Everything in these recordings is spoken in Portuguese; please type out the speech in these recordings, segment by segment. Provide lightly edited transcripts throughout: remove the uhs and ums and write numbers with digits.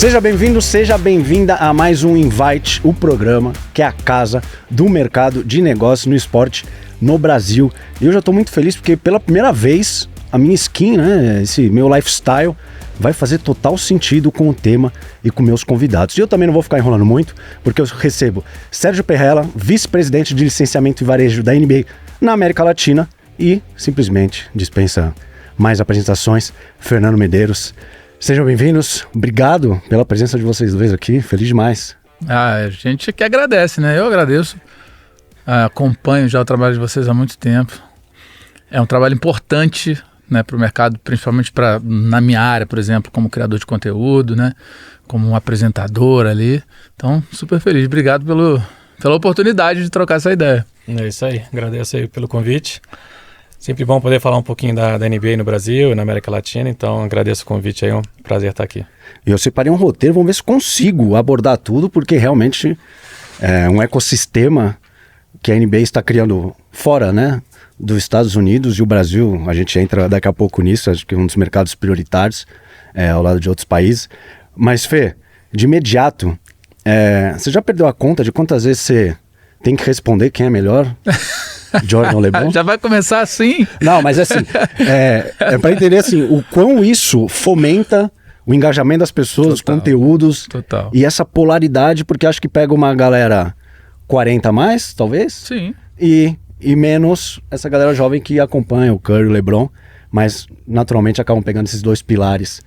Seja bem-vindo, seja bem-vinda a mais um Invite, o programa que é a casa do mercado de negócios no esporte no Brasil. E eu já estou muito feliz porque pela primeira vez a minha skin, né, esse meu lifestyle, vai fazer total sentido com o tema e com meus convidados. E eu também não vou ficar enrolando muito, porque eu recebo Sérgio Perrella, vice-presidente de licenciamento e varejo da NBA na América Latina e simplesmente dispensa mais apresentações, Fernando Medeiros. Sejam bem-vindos, obrigado pela presença de vocês dois aqui, feliz demais. A gente que agradece, né? Eu agradeço, acompanho já o trabalho de vocês há muito tempo. É um trabalho importante, né, para o mercado, principalmente na minha área, por exemplo, como criador de conteúdo, né, como um apresentador ali. Então, super feliz, obrigado pela oportunidade de trocar essa ideia. É isso aí, agradeço aí pelo convite. Sempre bom poder falar um pouquinho da NBA no Brasil e na América Latina, então agradeço o convite aí, é um prazer estar aqui. Eu separei um roteiro, vamos ver se consigo abordar tudo, porque realmente é um ecossistema que a NBA está criando fora, né, dos Estados Unidos, e o Brasil, a gente entra daqui a pouco nisso, acho que é um dos mercados prioritários ao lado de outros países. Mas Fê, de imediato, você já perdeu a conta de quantas vezes você tem que responder quem é melhor? Jordan ou LeBron? Já vai começar assim? Não, mas assim, é para entender assim, o quão isso fomenta o engajamento das pessoas, os conteúdos. Total. E essa polaridade, porque acho que pega uma galera 40 a mais, talvez. Sim. E menos essa galera jovem que acompanha o Curry, o LeBron, mas naturalmente acabam pegando esses dois pilares.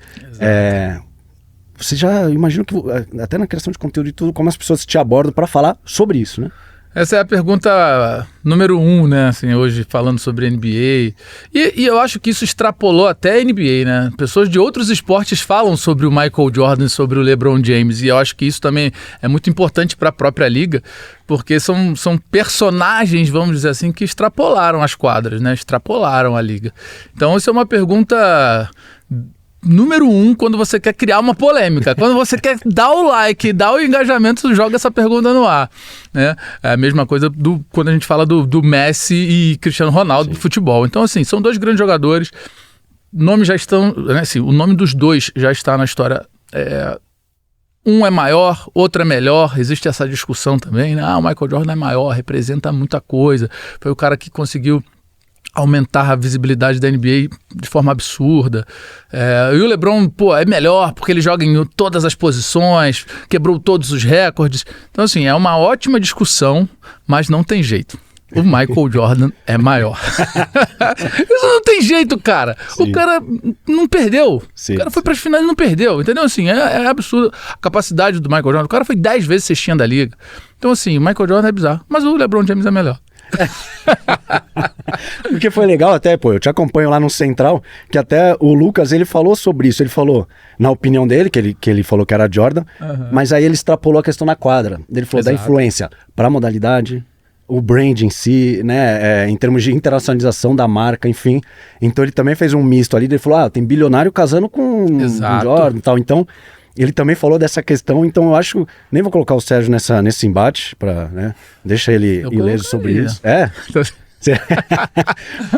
Você já imagina que, até na criação de conteúdo e tudo, como as pessoas te abordam para falar sobre isso, né? Essa é a pergunta número 1, né, assim, hoje falando sobre NBA. E eu acho que isso extrapolou até a NBA, né? Pessoas de outros esportes falam sobre o Michael Jordan, sobre o LeBron James, e eu acho que isso também é muito importante para a própria liga, porque são personagens, vamos dizer assim, que extrapolaram as quadras, né? Extrapolaram a liga. Então, isso é uma pergunta número 1 quando você quer criar uma polêmica. Quando você quer dar o like, dar o engajamento, joga essa pergunta no ar, né? É a mesma coisa quando a gente fala do Messi e Cristiano Ronaldo do futebol. Então, assim, são dois grandes jogadores, nomes já estão, né, assim, o nome dos dois já está na história. Um é maior, outro é melhor, existe essa discussão também, né? O Michael Jordan é maior, representa muita coisa, foi o cara que conseguiu aumentar a visibilidade da NBA de forma absurda. E o LeBron, é melhor porque ele joga em todas as posições, quebrou todos os recordes. Então, assim, é uma ótima discussão, mas não tem jeito. O Michael Jordan é maior. Isso não tem jeito, cara. Sim. O cara não perdeu. Sim, o cara foi para as finais e não perdeu. Entendeu? Assim, é absurdo a capacidade do Michael Jordan. O cara foi 10 vezes cestinha da liga. Então, assim, o Michael Jordan é bizarro. Mas o LeBron James é melhor. Porque foi legal até, eu te acompanho lá no Central, que até o Lucas, ele falou sobre isso, ele falou, na opinião dele, que ele falou que era Jordan, mas aí ele extrapolou a questão na quadra, ele falou da influência para a modalidade, o brand em si, né, em termos de internacionalização da marca, enfim, então ele também fez um misto ali, ele falou, tem bilionário casando com Jordan e tal, então ele também falou dessa questão, então eu acho, nem vou colocar o Sérgio nesse embate, né, deixa ele ileso sobre isso.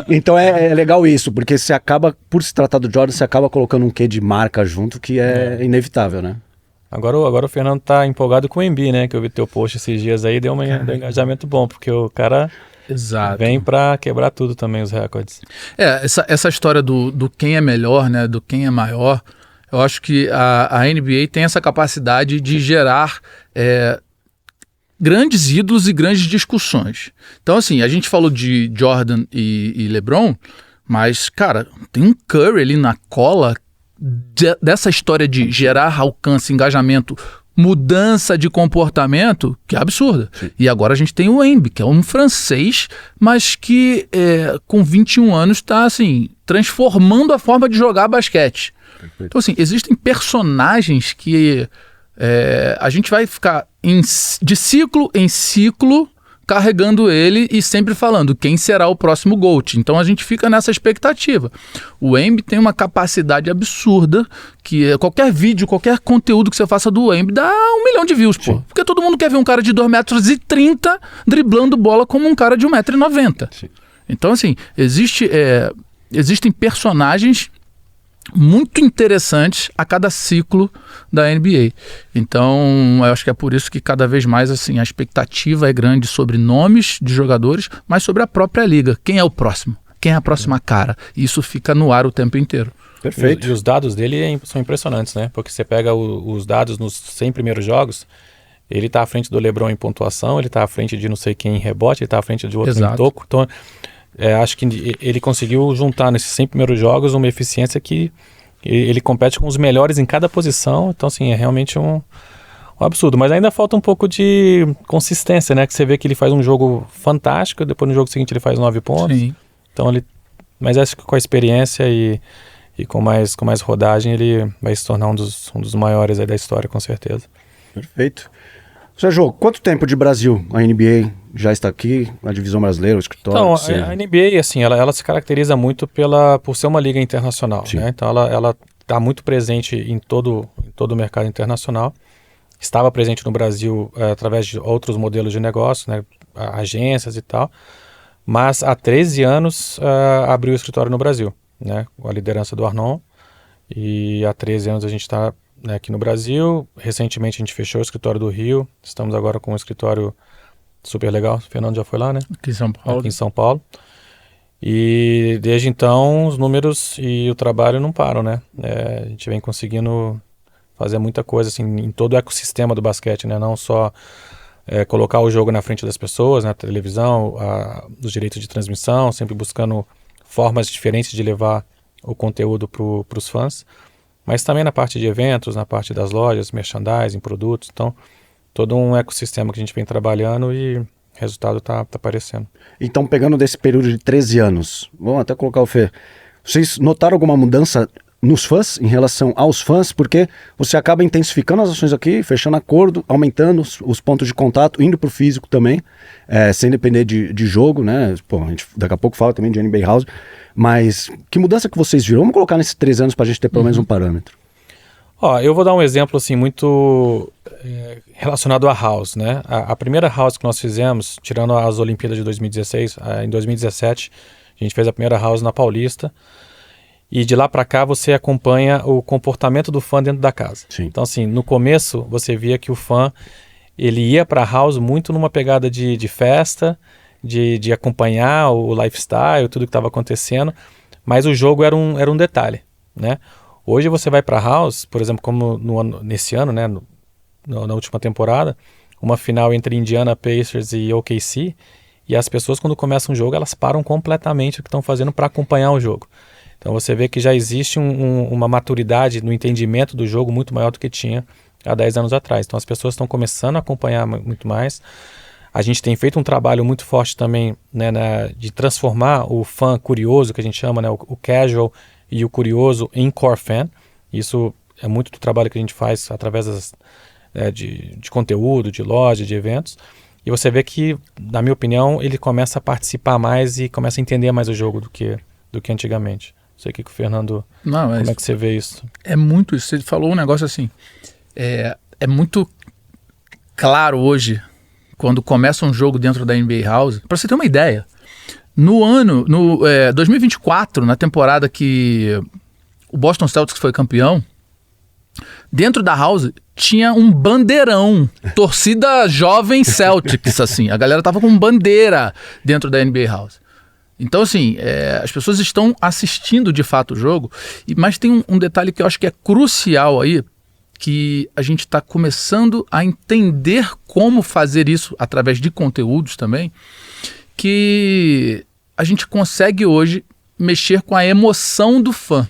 Então é legal isso, porque você acaba, por se tratar do Jordan, você acaba colocando um quê de marca junto que é inevitável, né? Agora o Fernando tá empolgado com o Embiid, né, que eu vi teu post esses dias aí, deu um engajamento bom, porque o cara... Exato. Vem para quebrar tudo também, os recordes. Essa história do quem é melhor, né, do quem é maior, eu acho que a NBA tem essa capacidade de gerar grandes ídolos e grandes discussões. Então, assim, a gente falou de Jordan e LeBron, mas, cara, tem um Curry ali na cola dessa história de gerar alcance, engajamento, mudança de comportamento, que é absurda. Sim. E agora a gente tem o Embiid, que é um francês, mas que com 21 anos está, assim, transformando a forma de jogar basquete. Então, assim, existem personagens que a gente vai ficar de ciclo em ciclo carregando ele e sempre falando quem será o próximo GOAT. Então a gente fica nessa expectativa. O Embiid tem uma capacidade absurda que qualquer vídeo, qualquer conteúdo que você faça do Embiid dá 1 milhão de views, pô. Porque todo mundo quer ver um cara de 2,30 m driblando bola como um cara de 1,90 m. Então, assim, existem personagens muito interessantes a cada ciclo da NBA. Então, eu acho que é por isso que cada vez mais assim, a expectativa é grande sobre nomes de jogadores, mas sobre a própria liga. Quem é o próximo? Quem é a próxima cara? E isso fica no ar o tempo inteiro. Perfeito. E os dados dele são impressionantes, né? Porque você pega os dados nos 100 primeiros jogos, ele tá à frente do LeBron em pontuação, ele tá à frente de não sei quem em rebote, ele tá à frente de outro em toco. Então, acho que ele conseguiu juntar nesses 100 primeiros jogos uma eficiência que ele compete com os melhores em cada posição. Então, assim, é realmente um absurdo. Mas ainda falta um pouco de consistência, né? Que você vê que ele faz um jogo fantástico, depois no jogo seguinte ele faz 9 pontos. Sim. Então, mas acho que com a experiência e com mais rodagem, ele vai se tornar um dos maiores aí da história, com certeza. Perfeito. Sérgio, quanto tempo de Brasil a NBA já está aqui, a divisão brasileira, o escritório? Então, a NBA, assim, ela se caracteriza muito por ser uma liga internacional, né? Então, ela está muito presente em todo o mercado internacional. Estava presente no Brasil através de outros modelos de negócio, né? Agências e tal. Mas há 13 anos abriu o escritório no Brasil, né? Com a liderança do Arnon. E há 13 anos a gente está aqui no Brasil. Recentemente a gente fechou o escritório do Rio. Estamos agora com um escritório super legal. O Fernando já foi lá, né? Aqui em São Paulo. Aqui em São Paulo. E desde então os números e o trabalho não param, né? A gente vem conseguindo fazer muita coisa assim, em todo o ecossistema do basquete, né? Não só colocar o jogo na frente das pessoas, na televisão, os direitos de transmissão, sempre buscando formas diferentes de levar o conteúdo para os fãs, mas também na parte de eventos, na parte das lojas, merchandising, produtos. Então, todo um ecossistema que a gente vem trabalhando e o resultado está aparecendo. Então, pegando desse período de 13 anos, vamos até colocar o Fê, vocês notaram alguma mudança nos fãs, em relação aos fãs, porque você acaba intensificando as ações aqui, fechando acordo, aumentando os pontos de contato, indo para o físico também, sem depender de jogo, né? Pô, a gente daqui a pouco fala também de NBA House, mas que mudança que vocês viram? Vamos colocar nesses 3 anos para a gente ter pelo menos um parâmetro. Eu vou dar um exemplo assim muito relacionado à House, né? A primeira House que nós fizemos, tirando as Olimpíadas de 2016, em 2017, a gente fez a primeira House na Paulista. E de lá para cá você acompanha o comportamento do fã dentro da casa. Sim. Então, assim, no começo você via que o fã ele ia para a house muito numa pegada de festa, de acompanhar o lifestyle, tudo que estava acontecendo, mas o jogo era um detalhe, né? Hoje você vai para a house, por exemplo, como nesse ano, né, na última temporada, uma final entre Indiana Pacers e OKC, e as pessoas quando começam um jogo elas param completamente o que estão fazendo para acompanhar o jogo. Então você vê que já existe uma maturidade no entendimento do jogo muito maior do que tinha há 10 anos atrás. Então as pessoas estão começando a acompanhar muito mais. A gente tem feito um trabalho muito forte também, né, de transformar o fã curioso, que a gente chama, né, o casual e o curioso, em core fan. Isso é muito do trabalho que a gente faz através de conteúdo, de loja, de eventos. E você vê que, na minha opinião, ele começa a participar mais e começa a entender mais o jogo do que antigamente. Não sei o que o Fernando... Não, como é que você vê isso? É muito isso. Você falou um negócio assim. É muito claro hoje, quando começa um jogo dentro da NBA House, para você ter uma ideia. No 2024, na temporada que o Boston Celtics foi campeão, dentro da House tinha um bandeirão, torcida jovem Celtics, assim. A galera tava com bandeira dentro da NBA House. Então, assim, as pessoas estão assistindo de fato o jogo, mas tem um detalhe que eu acho que é crucial aí, que a gente está começando a entender como fazer isso através de conteúdos também, que a gente consegue hoje mexer com a emoção do fã.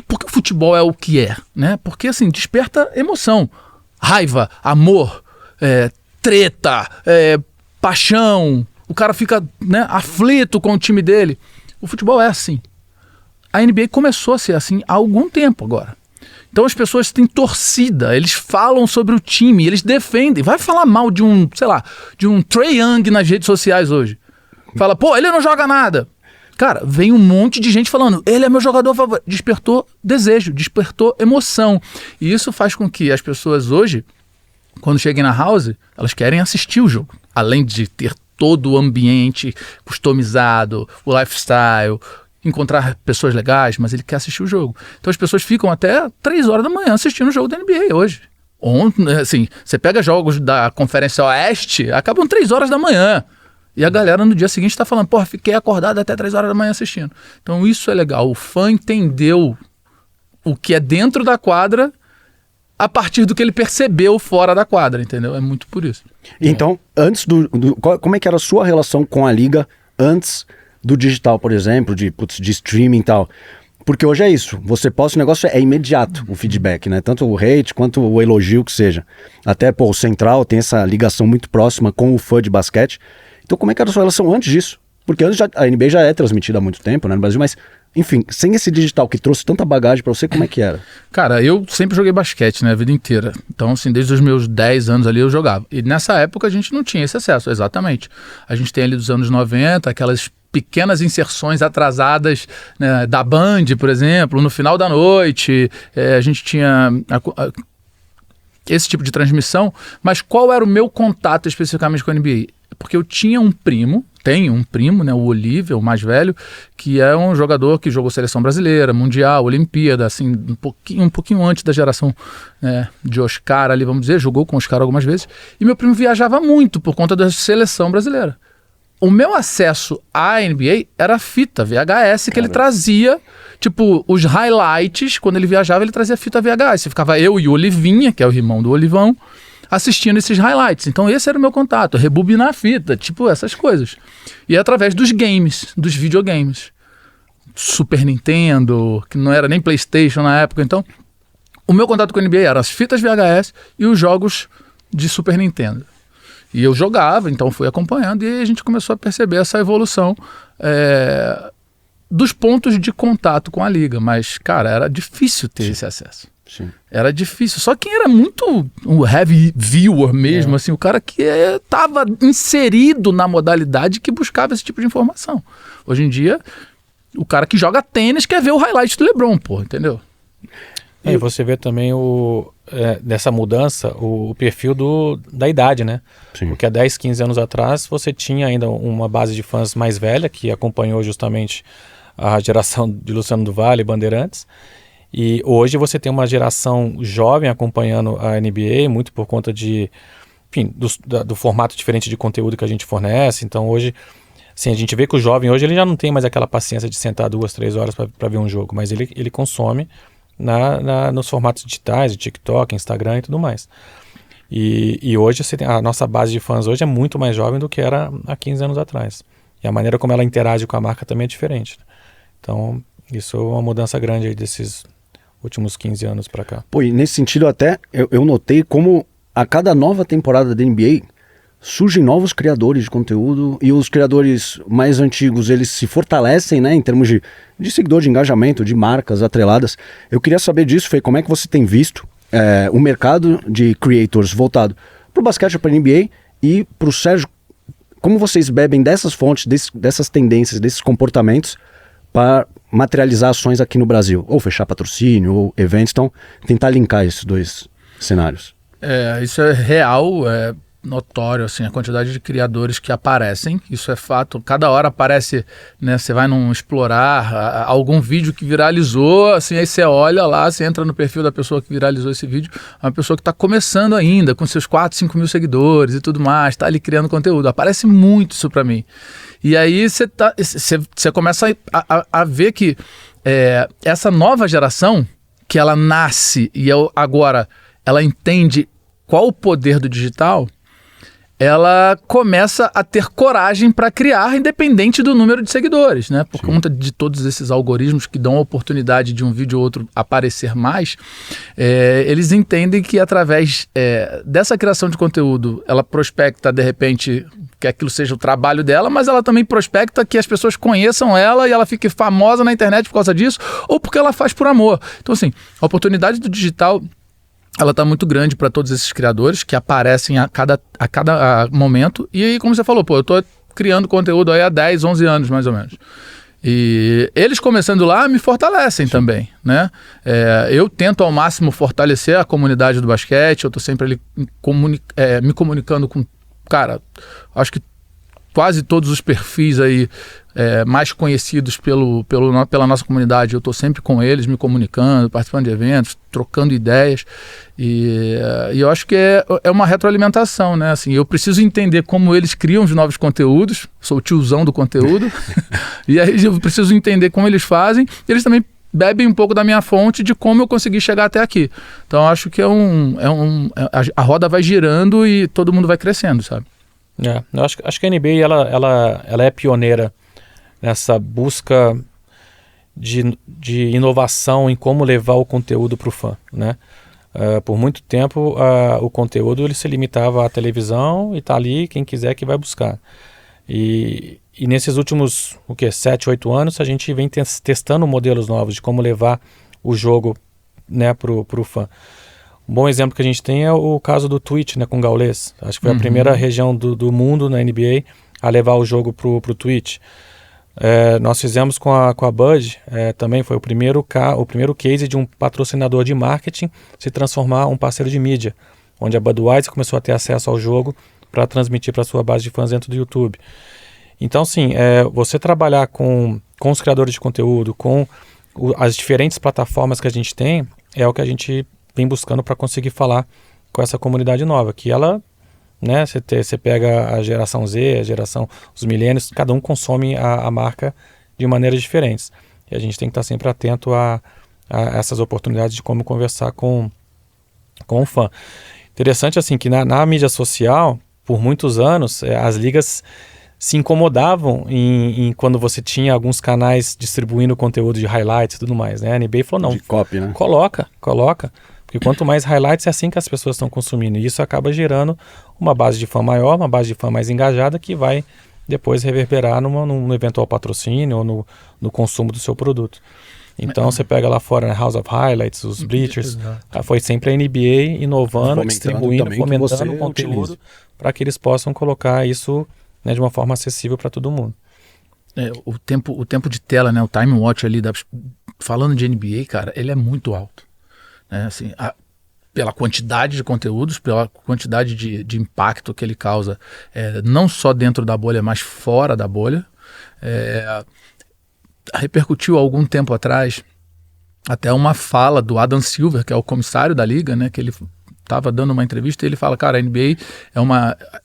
Por que o futebol é o que é? Né? Porque, assim, desperta emoção, raiva, amor, treta, paixão. O cara fica, né, aflito com o time dele. O futebol é assim. A NBA começou a ser assim há algum tempo agora. Então as pessoas têm torcida, eles falam sobre o time, eles defendem. Vai falar mal de um Trae Young nas redes sociais hoje. Fala, pô, ele não joga nada. Cara, vem um monte de gente falando, ele é meu jogador favorito. Despertou desejo, despertou emoção. E isso faz com que as pessoas hoje, quando cheguem na house, elas querem assistir o jogo. Além de ter todo o ambiente customizado, o lifestyle, encontrar pessoas legais, mas ele quer assistir o jogo. Então as pessoas ficam até 3 horas da manhã assistindo o jogo da NBA hoje. Assim, você pega jogos da Conferência Oeste, acabam 3 horas da manhã. E a galera no dia seguinte está falando, porra, fiquei acordado até 3 horas da manhã assistindo. Então isso é legal. O fã entendeu o que é dentro da quadra a partir do que ele percebeu fora da quadra, entendeu? É muito por isso. Então, antes como é que era a sua relação com a liga antes do digital, por exemplo, de streaming e tal? Porque hoje é isso, você posta o negócio, é imediato o feedback, né? Tanto o hate quanto o elogio que seja. Até, o Central tem essa ligação muito próxima com o fã de basquete. Então, como é que era a sua relação antes disso? Porque antes a NBA já é transmitida há muito tempo, né, no Brasil, mas, enfim, sem esse digital que trouxe tanta bagagem pra você, como é que era? Cara, eu sempre joguei basquete, né, a vida inteira. Então, assim, desde os meus 10 anos ali eu jogava. E nessa época a gente não tinha esse acesso, exatamente. A gente tem ali dos anos 90, aquelas pequenas inserções atrasadas, né, da Band, por exemplo, no final da noite. A gente tinha esse tipo de transmissão. Mas qual era o meu contato especificamente com a NBA? Porque eu tinha tenho um primo, né, o Olívia, o mais velho, que é um jogador que jogou seleção brasileira, mundial, Olimpíada, assim, um pouquinho antes da geração, né, de Oscar ali, vamos dizer, jogou com Oscar algumas vezes, e meu primo viajava muito por conta da seleção brasileira. O meu acesso à NBA era a fita VHS que ele trazia, tipo, os highlights, quando ele viajava, ele trazia fita VHS. Ficava eu e o Olivinha, que é o irmão do Olivão, assistindo esses highlights. Então esse era o meu contato, rebobinar a fita, tipo essas coisas. E através dos games, dos videogames. Super Nintendo, que não era nem PlayStation na época. Então, o meu contato com a NBA era as fitas VHS e os jogos de Super Nintendo. E eu jogava, então fui acompanhando, e aí a gente começou a perceber essa evolução dos pontos de contato com a liga. Mas, cara, era difícil ter esse acesso. Sim. Era difícil. Só quem era muito um heavy viewer mesmo, assim, o cara que estava inserido na modalidade que buscava esse tipo de informação. Hoje em dia, o cara que joga tênis quer ver o highlight do LeBron, pô, entendeu? E você vê também dessa mudança, o perfil da idade, né? Sim. Porque há 10, 15 anos atrás você tinha ainda uma base de fãs mais velha que acompanhou justamente a geração de Luciano do Vale e Bandeirantes. E hoje você tem uma geração jovem acompanhando a NBA, muito por conta enfim, do formato diferente de conteúdo que a gente fornece. Então hoje, assim, a gente vê que o jovem hoje ele já não tem mais aquela paciência de sentar 2, 3 horas para ver um jogo, mas ele consome nos formatos digitais, de TikTok, Instagram e tudo mais. E hoje a nossa base de fãs hoje é muito mais jovem do que era há 15 anos atrás. E a maneira como ela interage com a marca também é diferente. Então, isso é uma mudança grande aí desses últimos 15 anos para cá. Pô, e nesse sentido até, eu notei como a cada nova temporada da NBA surgem novos criadores de conteúdo e os criadores mais antigos, eles se fortalecem, né, em termos de seguidor, de engajamento, de marcas atreladas. Eu queria saber disso, Fê, como é que você tem visto o mercado de creators voltado para o basquete, para a NBA e para o Sérgio, como vocês bebem dessas fontes, dessas tendências, desses comportamentos para materializar ações aqui no Brasil, ou fechar patrocínio, ou eventos, então tentar linkar esses dois cenários. Isso é real, é notório, assim, a quantidade de criadores que aparecem, isso é fato, cada hora aparece, né, você vai explorar algum vídeo que viralizou, assim, aí você olha lá, você entra no perfil da pessoa que viralizou esse vídeo, é uma pessoa que está começando ainda, com seus 4, 5 mil seguidores e tudo mais, está ali criando conteúdo, aparece muito isso para mim. E aí você começa a ver que essa nova geração, que ela nasce e agora ela entende qual o poder do digital, ela começa a ter coragem para criar, independente do número de seguidores, né? Por conta de todos esses algoritmos que dão a oportunidade de um vídeo ou outro aparecer mais, eles entendem que através dessa criação de conteúdo, ela prospecta, de repente, que aquilo seja o trabalho dela, mas ela também prospecta que as pessoas conheçam ela e ela fique famosa na internet por causa disso, ou porque ela faz por amor. Então, assim, a oportunidade do digital, ela está muito grande para todos esses criadores que aparecem a cada momento. E aí, como você falou, eu estou criando conteúdo aí há 10, 11 anos, mais ou menos. E eles começando lá me fortalecem também, né? Eu tento ao máximo fortalecer a comunidade do basquete, eu estou sempre ali me comunicando com, cara, acho que quase todos os perfis aí mais conhecidos pela nossa comunidade. Eu estou sempre com eles, me comunicando, participando de eventos, trocando ideias. E eu acho que é uma retroalimentação, né? Assim, eu preciso entender como eles criam os novos conteúdos. Sou o tiozão do conteúdo. E aí eu preciso entender como eles fazem. Eles também bebem um pouco da minha fonte de como eu consegui chegar até aqui. Então acho que a roda vai girando e todo mundo vai crescendo, sabe? Eu acho que a NBA ela é pioneira nessa busca de inovação em como levar o conteúdo para o fã, né? Por muito tempo o conteúdo ele se limitava à televisão e tá ali, quem quiser que vai buscar. E nesses últimos 7, 8 anos a gente vem testando modelos novos de como levar o jogo, né, pro fã. Um bom exemplo que a gente tem é o caso do Twitch, né, com o Gaules. Acho que foi a primeira região do mundo na NBA a levar o jogo pro Twitch. Nós fizemos com a Bud, também foi o primeiro case de um patrocinador de marketing se transformar um parceiro de mídia, onde a Budweiser começou a ter acesso ao jogo para transmitir para sua base de fãs dentro do YouTube. Então, sim, você trabalhar com os criadores de conteúdo, com as diferentes plataformas que a gente tem, é o que a gente vem buscando para conseguir falar com essa comunidade nova, que ela, né, você pega a geração Z, os milênios, cada um consome a marca de maneiras diferentes. E a gente tem que estar sempre atento a essas oportunidades de como conversar com o fã. Interessante, assim, que na mídia social, por muitos anos, as ligas se incomodavam em quando você tinha alguns canais distribuindo conteúdo de highlights e tudo mais, né? A NBA falou, não, de copy, né? Coloca. Porque quanto mais highlights, é assim que as pessoas estão consumindo. E isso acaba gerando uma base de fã maior, uma base de fã mais engajada, que vai depois reverberar num eventual patrocínio ou no consumo do seu produto. Então você pega lá fora, né, House of Highlights, os Bleachers, foi sempre a NBA inovando, distribuindo, fomentando o conteúdo para que eles possam colocar isso, né, de uma forma acessível para todo mundo. O tempo de tela, né, o time watch ali, falando de NBA, cara, ele é muito alto. Né, assim, pela quantidade de conteúdos, pela quantidade de impacto que ele causa, não só dentro da bolha, mas fora da bolha. Repercutiu há algum tempo atrás até uma fala do Adam Silver, que é o comissário da liga, né, que ele estava dando uma entrevista e ele fala, cara, a NBA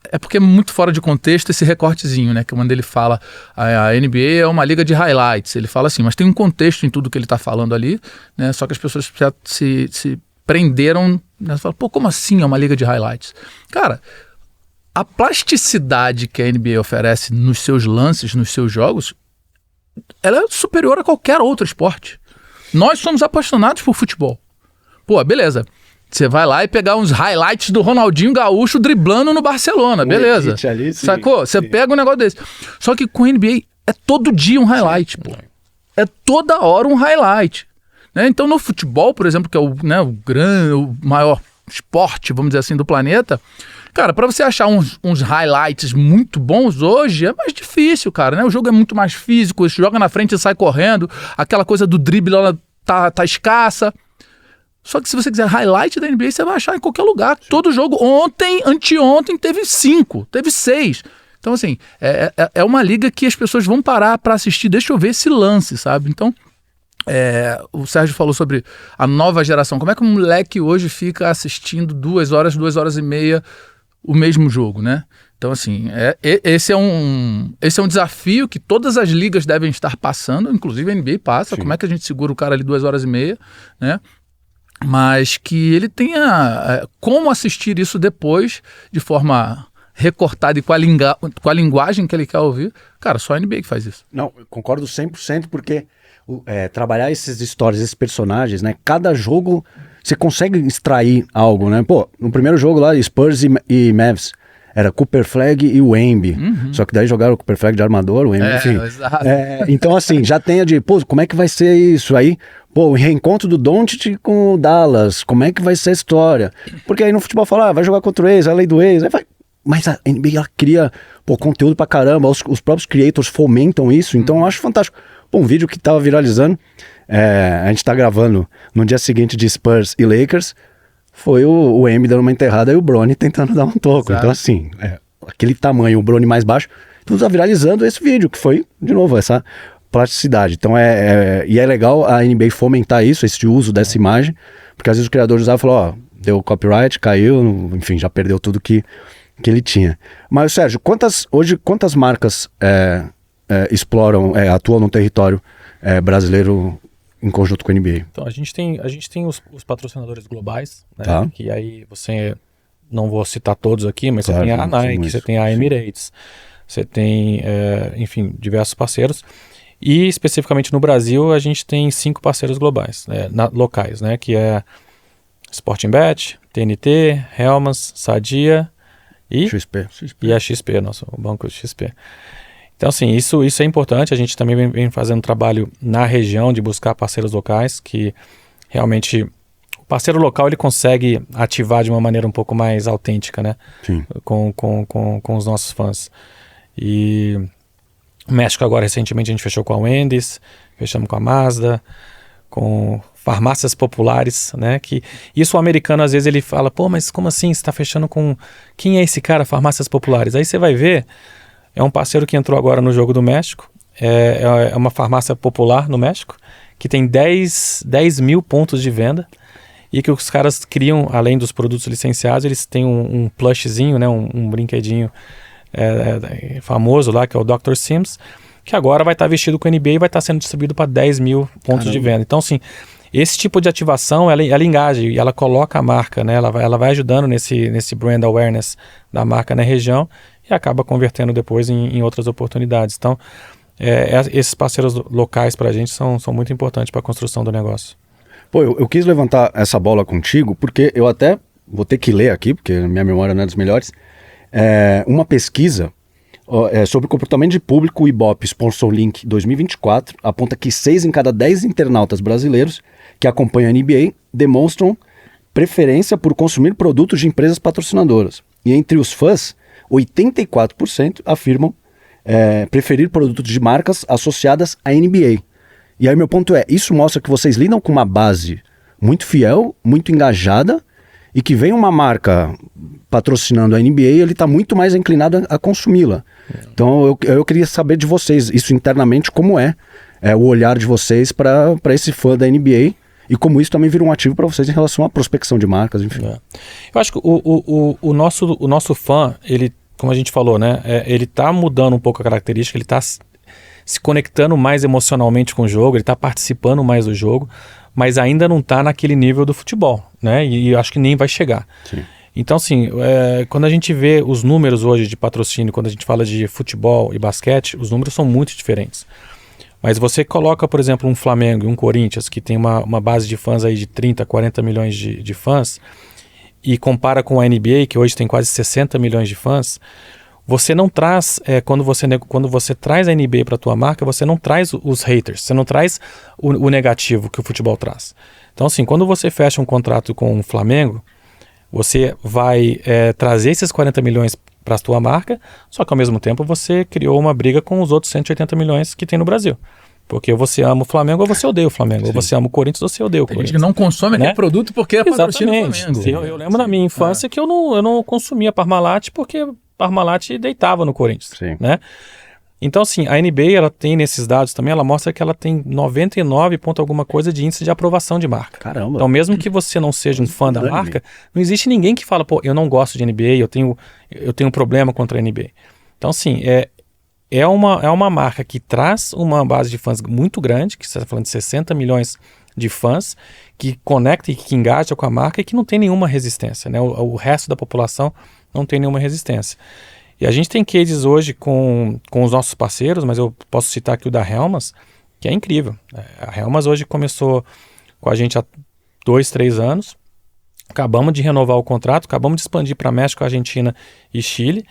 é porque é muito fora de contexto esse recortezinho, né, que quando ele fala a NBA é uma liga de highlights, ele fala assim, mas tem um contexto em tudo que ele está falando ali, né, só que as pessoas se prenderam, né, falam, pô, como assim é uma liga de highlights? Cara, a plasticidade que a NBA oferece nos seus lances, nos seus jogos, ela é superior a qualquer outro esporte. Nós somos apaixonados por futebol. Pô, beleza. Você vai lá e pegar uns highlights do Ronaldinho Gaúcho driblando no Barcelona, beleza. Ali, sacou? Você pega um negócio desse. Só que com a NBA é todo dia um highlight, pô. É toda hora um highlight. Né? Então no futebol, por exemplo, que é o maior esporte, vamos dizer assim, do planeta, cara, para você achar uns highlights muito bons hoje é mais difícil, cara, né? O jogo é muito mais físico, você joga na frente e sai correndo, aquela coisa do drible ela tá escassa. Só que se você quiser highlight da NBA, você vai achar em qualquer lugar. Sim. Todo jogo, anteontem, teve 5, teve 6. Então, assim, é uma liga que as pessoas vão parar para assistir. Deixa eu ver esse lance, sabe? Então, o Sérgio falou sobre a nova geração. Como é que um moleque hoje fica assistindo 2 horas, 2 horas e meia o mesmo jogo, né? Então, assim, esse é um desafio que todas as ligas devem estar passando, inclusive a NBA passa. Sim. Como é que a gente segura o cara ali 2 horas e meia, né? Mas que ele tenha como assistir isso depois de forma recortada e com a linguagem que ele quer ouvir. Cara, só a NBA que faz isso. Não, eu concordo 100% porque trabalhar esses stories, esses personagens, né? Cada jogo você consegue extrair algo, né? Pô, no primeiro jogo lá, Spurs e Mavs, era Cooper Flag e o Wemby. Uhum. Só que daí jogaram o Cooper Flag de armador, o Wemby, enfim. Então, assim, já tem a de, pô, como é que vai ser isso aí? Pô, o reencontro do Doncic com o Dallas, como é que vai ser a história? Porque aí no futebol fala, vai jogar contra o ex, a lei do ex, aí vai. Mas a NBA, ela cria, conteúdo pra caramba, os próprios creators fomentam isso, então eu acho fantástico. Pô, um vídeo que tava viralizando, a gente tá gravando no dia seguinte de Spurs e Lakers, foi o Embiid dando uma enterrada e o Bronny tentando dar um toco. Exato. Então, assim, aquele tamanho, o Bronny mais baixo, Tudo está viralizando esse vídeo, que foi, de novo, essa plasticidade. Então e é legal a NBA fomentar isso, esse uso dessa imagem, porque às vezes o criador usava e falou, ó, deu copyright, caiu, enfim, já perdeu tudo que ele tinha. Mas, Sérgio, quantas marcas atuam no território brasileiro em conjunto com a NBA? Então, a gente tem os patrocinadores globais, né? Tá. Que aí não vou citar todos aqui, mas Claro, você tem a Nike, você tem a Emirates, você tem, enfim, diversos parceiros. E especificamente no Brasil, a gente tem 5 parceiros globais, locais, né? Que é Sporting Bet, TNT, Helmas, Sadia e XP. E a XP, o banco XP. Então, assim, isso é importante. A gente também vem fazendo trabalho na região de buscar parceiros locais, que realmente o parceiro local ele consegue ativar de uma maneira um pouco mais autêntica, né? Sim. Com os nossos fãs. E o México agora, recentemente, a gente fechou com a Wendy's, fechamos com a Mazda, com farmácias populares, né? Que isso o americano, às vezes, ele fala, pô, mas como assim? Você está fechando com... Quem é esse cara, farmácias populares? Aí você vai ver, é um parceiro que entrou agora no Jogo do México, é uma farmácia popular no México, que tem 10 mil pontos de venda, e que os caras criam, além dos produtos licenciados, eles têm um plushzinho, né? Um brinquedinho famoso lá, que é o Dr. Sims, que agora vai estar vestido com a NBA e vai estar sendo distribuído para 10 mil pontos de venda. Então, assim, esse tipo de ativação, ela engaja e ela coloca a marca, né? Ela vai ajudando nesse brand awareness da marca na região e acaba convertendo depois em outras oportunidades. Então, esses parceiros locais para a gente são muito importantes para a construção do negócio. Pô, eu quis levantar essa bola contigo porque eu até vou ter que ler aqui, porque a minha memória não é das melhores, uma pesquisa sobre o comportamento de público, o Ibope Sponsor Link 2024, aponta que 6 em cada 10 internautas brasileiros que acompanham a NBA demonstram preferência por consumir produtos de empresas patrocinadoras. E entre os fãs, 84% afirmam preferir produtos de marcas associadas à NBA. E aí meu ponto isso mostra que vocês lidam com uma base muito fiel, muito engajada, e que vem uma marca patrocinando a NBA, ele está muito mais inclinado a consumi-la. Então eu queria saber de vocês, isso internamente, como o olhar de vocês para esse fã da NBA e como isso também vira um ativo para vocês em relação à prospecção de marcas, enfim. Eu acho que o nosso fã, ele, como a gente falou, né, ele está mudando um pouco a característica, ele está se conectando mais emocionalmente com o jogo, ele está participando mais do jogo, mas ainda não está naquele nível do futebol, né? E acho que nem vai chegar. Sim. Então, assim, quando a gente vê os números hoje de patrocínio, quando a gente fala de futebol e basquete, os números são muito diferentes. Mas você coloca, por exemplo, um Flamengo e um Corinthians, que tem uma base de fãs aí de 30, 40 milhões de fãs, e compara com a NBA, que hoje tem quase 60 milhões de fãs, você não traz, quando você traz a NBA para a tua marca, você não traz os haters, você não traz o negativo que o futebol traz. Então, assim, quando você fecha um contrato com o Flamengo, você vai trazer esses 40 milhões para a tua marca, só que ao mesmo tempo você criou uma briga com os outros 180 milhões que tem no Brasil. Porque você ama o Flamengo ou você odeia o Flamengo. Sim. Ou você ama o Corinthians ou você odeia o Corinthians. Tem gente que não consome aquele produto porque é patrocínio do Flamengo. Eu lembro da minha infância que eu não consumia Parmalat porque Parmalat deitava no Corinthians. Sim. Né? Então, assim, a NBA, ela tem nesses dados também, ela mostra que ela tem 99 ponto alguma coisa de índice de aprovação de marca. Caramba. Então, mesmo que você não seja um fã da marca, não existe ninguém que fala, pô, eu não gosto de NBA, eu tenho um problema contra a NBA. Então, assim, é uma marca que traz uma base de fãs muito grande, que você está falando de 60 milhões de fãs, que conecta e que engaja com a marca e que não tem nenhuma resistência, né? O resto da população não tem nenhuma resistência. E a gente tem cases hoje com os nossos parceiros, mas eu posso citar aqui o da Helmas, que é incrível. A Helmas hoje começou com a gente há 2, 3 anos, acabamos de renovar o contrato, acabamos de expandir para México, Argentina e Chile,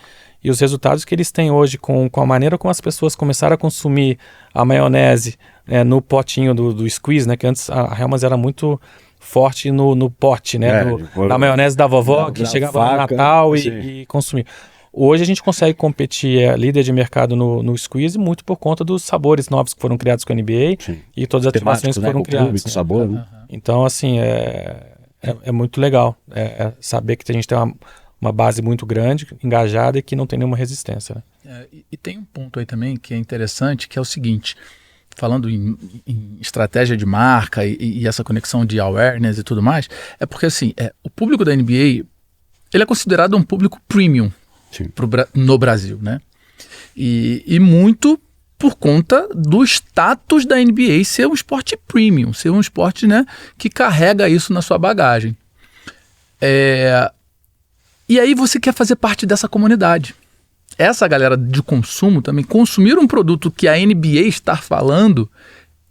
e os resultados que eles têm hoje com a maneira como as pessoas começaram a consumir a maionese no potinho do squeeze, né? Que antes a Helmas era muito forte no pote, né? Na maionese da vovó, que chegava no Natal e consumia. Hoje a gente consegue competir, líder de mercado no squeeze, muito por conta dos sabores novos que foram criados com a NBA. Sim. E todas as ativações que foram criadas. Público, sabor, né? Então, assim, é muito legal saber que a gente tem uma base muito grande, engajada e que não tem nenhuma resistência, né? E tem um ponto aí também que é interessante, que é o seguinte, falando em estratégia de marca e essa conexão de awareness e tudo mais, é porque assim, o público da NBA, ele é considerado um público premium no Brasil, né? E muito por conta do status da NBA ser um esporte premium, ser um esporte, né, que carrega isso na sua bagagem. E aí você quer fazer parte dessa comunidade. Essa galera de consumo também, consumir um produto que a NBA está falando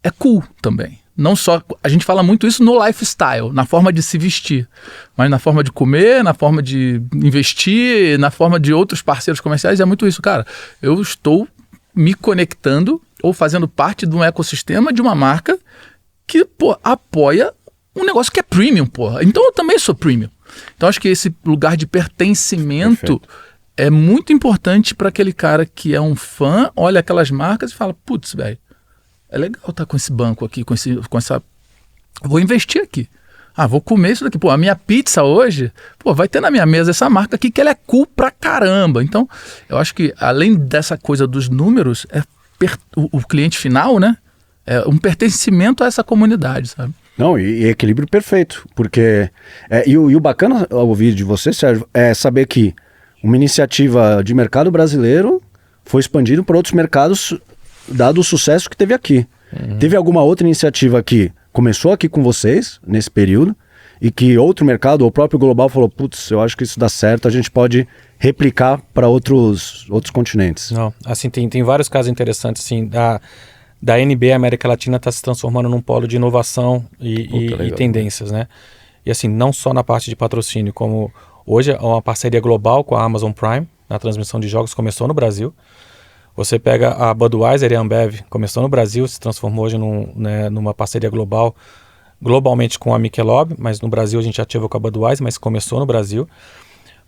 é cool também. Não só, a gente fala muito isso no lifestyle, na forma de se vestir, mas na forma de comer, na forma de investir, na forma de outros parceiros comerciais, é muito isso, cara. Eu estou me conectando ou fazendo parte de um ecossistema de uma marca que, pô, apoia um negócio que é premium, porra. Então eu também sou premium. Então acho que esse lugar de pertencimento é muito importante para aquele cara que é um fã, olha aquelas marcas e fala, putz, velho, é legal estar com esse banco aqui, com essa... Vou investir aqui. Vou comer isso daqui. Pô, a minha pizza hoje, pô, vai ter na minha mesa essa marca aqui que ela é cool pra caramba. Então, eu acho que além dessa coisa dos números, o cliente final, né? É um pertencimento a essa comunidade, sabe? Não, e equilíbrio perfeito, porque... E o bacana ao ouvir de você, Sérgio, é saber que uma iniciativa de mercado brasileiro foi expandido para outros mercados, dado o sucesso que teve aqui. Teve alguma outra iniciativa que começou aqui com vocês, nesse período, e que outro mercado, ou o próprio global, falou, putz, eu acho que isso dá certo, a gente pode replicar para outros continentes? Não, assim, tem vários casos interessantes, assim, da NBA, a América Latina está se transformando num polo de inovação e tendências, né? E assim, não só na parte de patrocínio, como hoje é uma parceria global com a Amazon Prime, na transmissão de jogos, começou no Brasil. Você pega a Budweiser e a Ambev, começou no Brasil, se transformou hoje numa parceria globalmente com a Michelob, mas no Brasil a gente ativa com a Budweiser, mas começou no Brasil.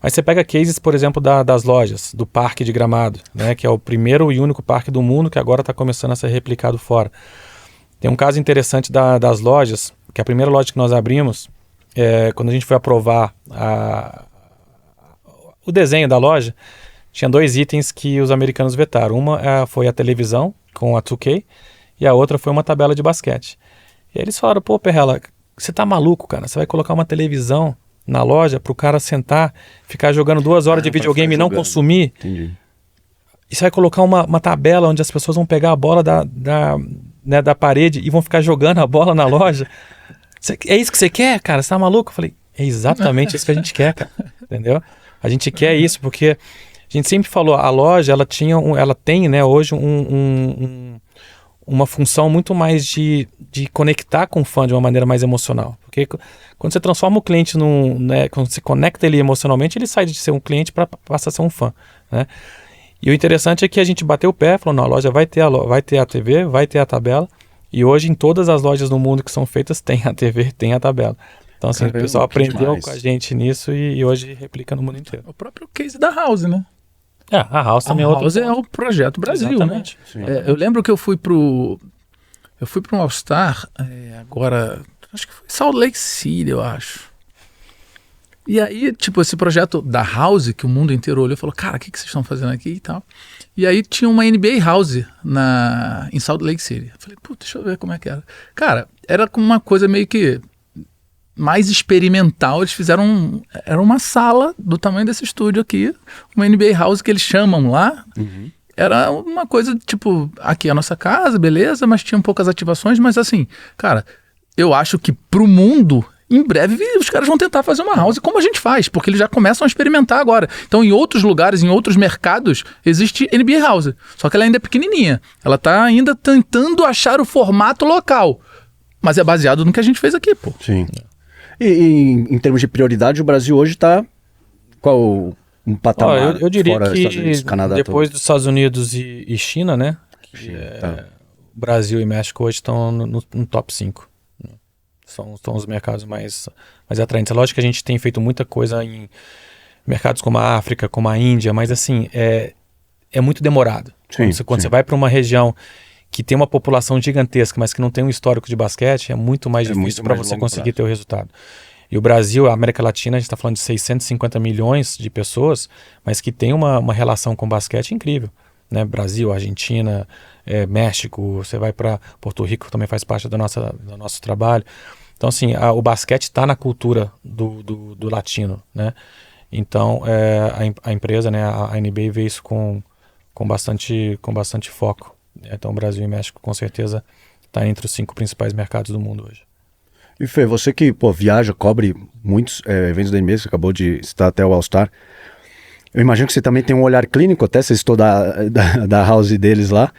Mas você pega cases, por exemplo, das lojas, do Parque de Gramado, né, que é o primeiro e único parque do mundo que agora está começando a ser replicado fora. Tem um caso interessante das lojas, que a primeira loja que nós abrimos, quando a gente foi aprovar o desenho da loja, tinha 2 itens que os americanos vetaram. Uma foi a televisão, com a 2K, e a outra foi uma tabela de basquete. E aí eles falaram, pô, Perrella, você tá maluco, cara? Você vai colocar uma televisão na loja pro cara sentar, ficar jogando 2 horas de videogame e não consumir? Entendi. E você vai colocar uma tabela onde as pessoas vão pegar a bola da parede e vão ficar jogando a bola na loja? É isso que você quer, cara? Você tá maluco? Eu falei, é exatamente isso que a gente quer, cara. Entendeu? A gente quer isso porque... A gente sempre falou, a loja, ela tem, né, hoje uma função muito mais de conectar com o fã de uma maneira mais emocional. Porque quando você transforma o cliente quando você conecta ele emocionalmente, ele sai de ser um cliente para passar a ser um fã, né? E o interessante é que a gente bateu o pé, falou, não, a loja vai ter a TV, vai ter a tabela, e hoje em todas as lojas do mundo que são feitas tem a TV, tem a tabela. Então, assim, o pessoal aprendeu com a gente nisso e hoje replica no mundo inteiro. O próprio case da House, né? A House também é o Projeto Brasil, exatamente, né? Eu lembro que eu fui para um All-Star, agora, acho que foi Salt Lake City, eu acho. E aí, tipo, esse projeto da House, que o mundo inteiro olhou e falou, cara, o que vocês estão fazendo aqui e tal? E aí tinha uma NBA House em Salt Lake City. Eu falei, pô, deixa eu ver como é que era. Cara, era como uma coisa meio que mais experimental. Eles fizeram era uma sala do tamanho desse estúdio aqui, uma NBA House que eles chamam lá. Era uma coisa tipo, aqui é a nossa casa, beleza, mas tinham poucas ativações, mas assim, cara, eu acho que pro mundo, em breve os caras vão tentar fazer uma house como a gente faz, porque eles já começam a experimentar agora. Então em outros lugares, em outros mercados, existe NBA House, só que ela ainda é pequenininha, ela tá ainda tentando achar o formato local, mas é baseado no que a gente fez aqui, pô. Sim. E em termos de prioridade, o Brasil hoje está qual um patamar? Eu diria fora que Estados Unidos, Canadá, depois dos Estados Unidos e China, né? Brasil e México hoje estão no top 5. São os mercados mais atraentes. É lógico que a gente tem feito muita coisa em mercados como a África, como a Índia, mas assim, é muito demorado. Quando você vai para uma região que tem uma população gigantesca, mas que não tem um histórico de basquete, é muito mais difícil para você conseguir ter o resultado. E o Brasil, a América Latina, a gente está falando de 650 milhões de pessoas, mas que tem uma relação com basquete incrível, né? Brasil, Argentina, México, você vai para Porto Rico, também faz parte do nosso trabalho. Então, assim, o basquete está na cultura do latino, né? Então, a empresa, né, a NBA vê isso com bastante foco. Então, o Brasil e México, com certeza, está entre os 5 principais mercados do mundo hoje. E Fê, você que viaja, cobre muitos eventos da NBA, você acabou de citar até o All-Star, eu imagino que você também tem um olhar clínico, até você citou da house deles lá.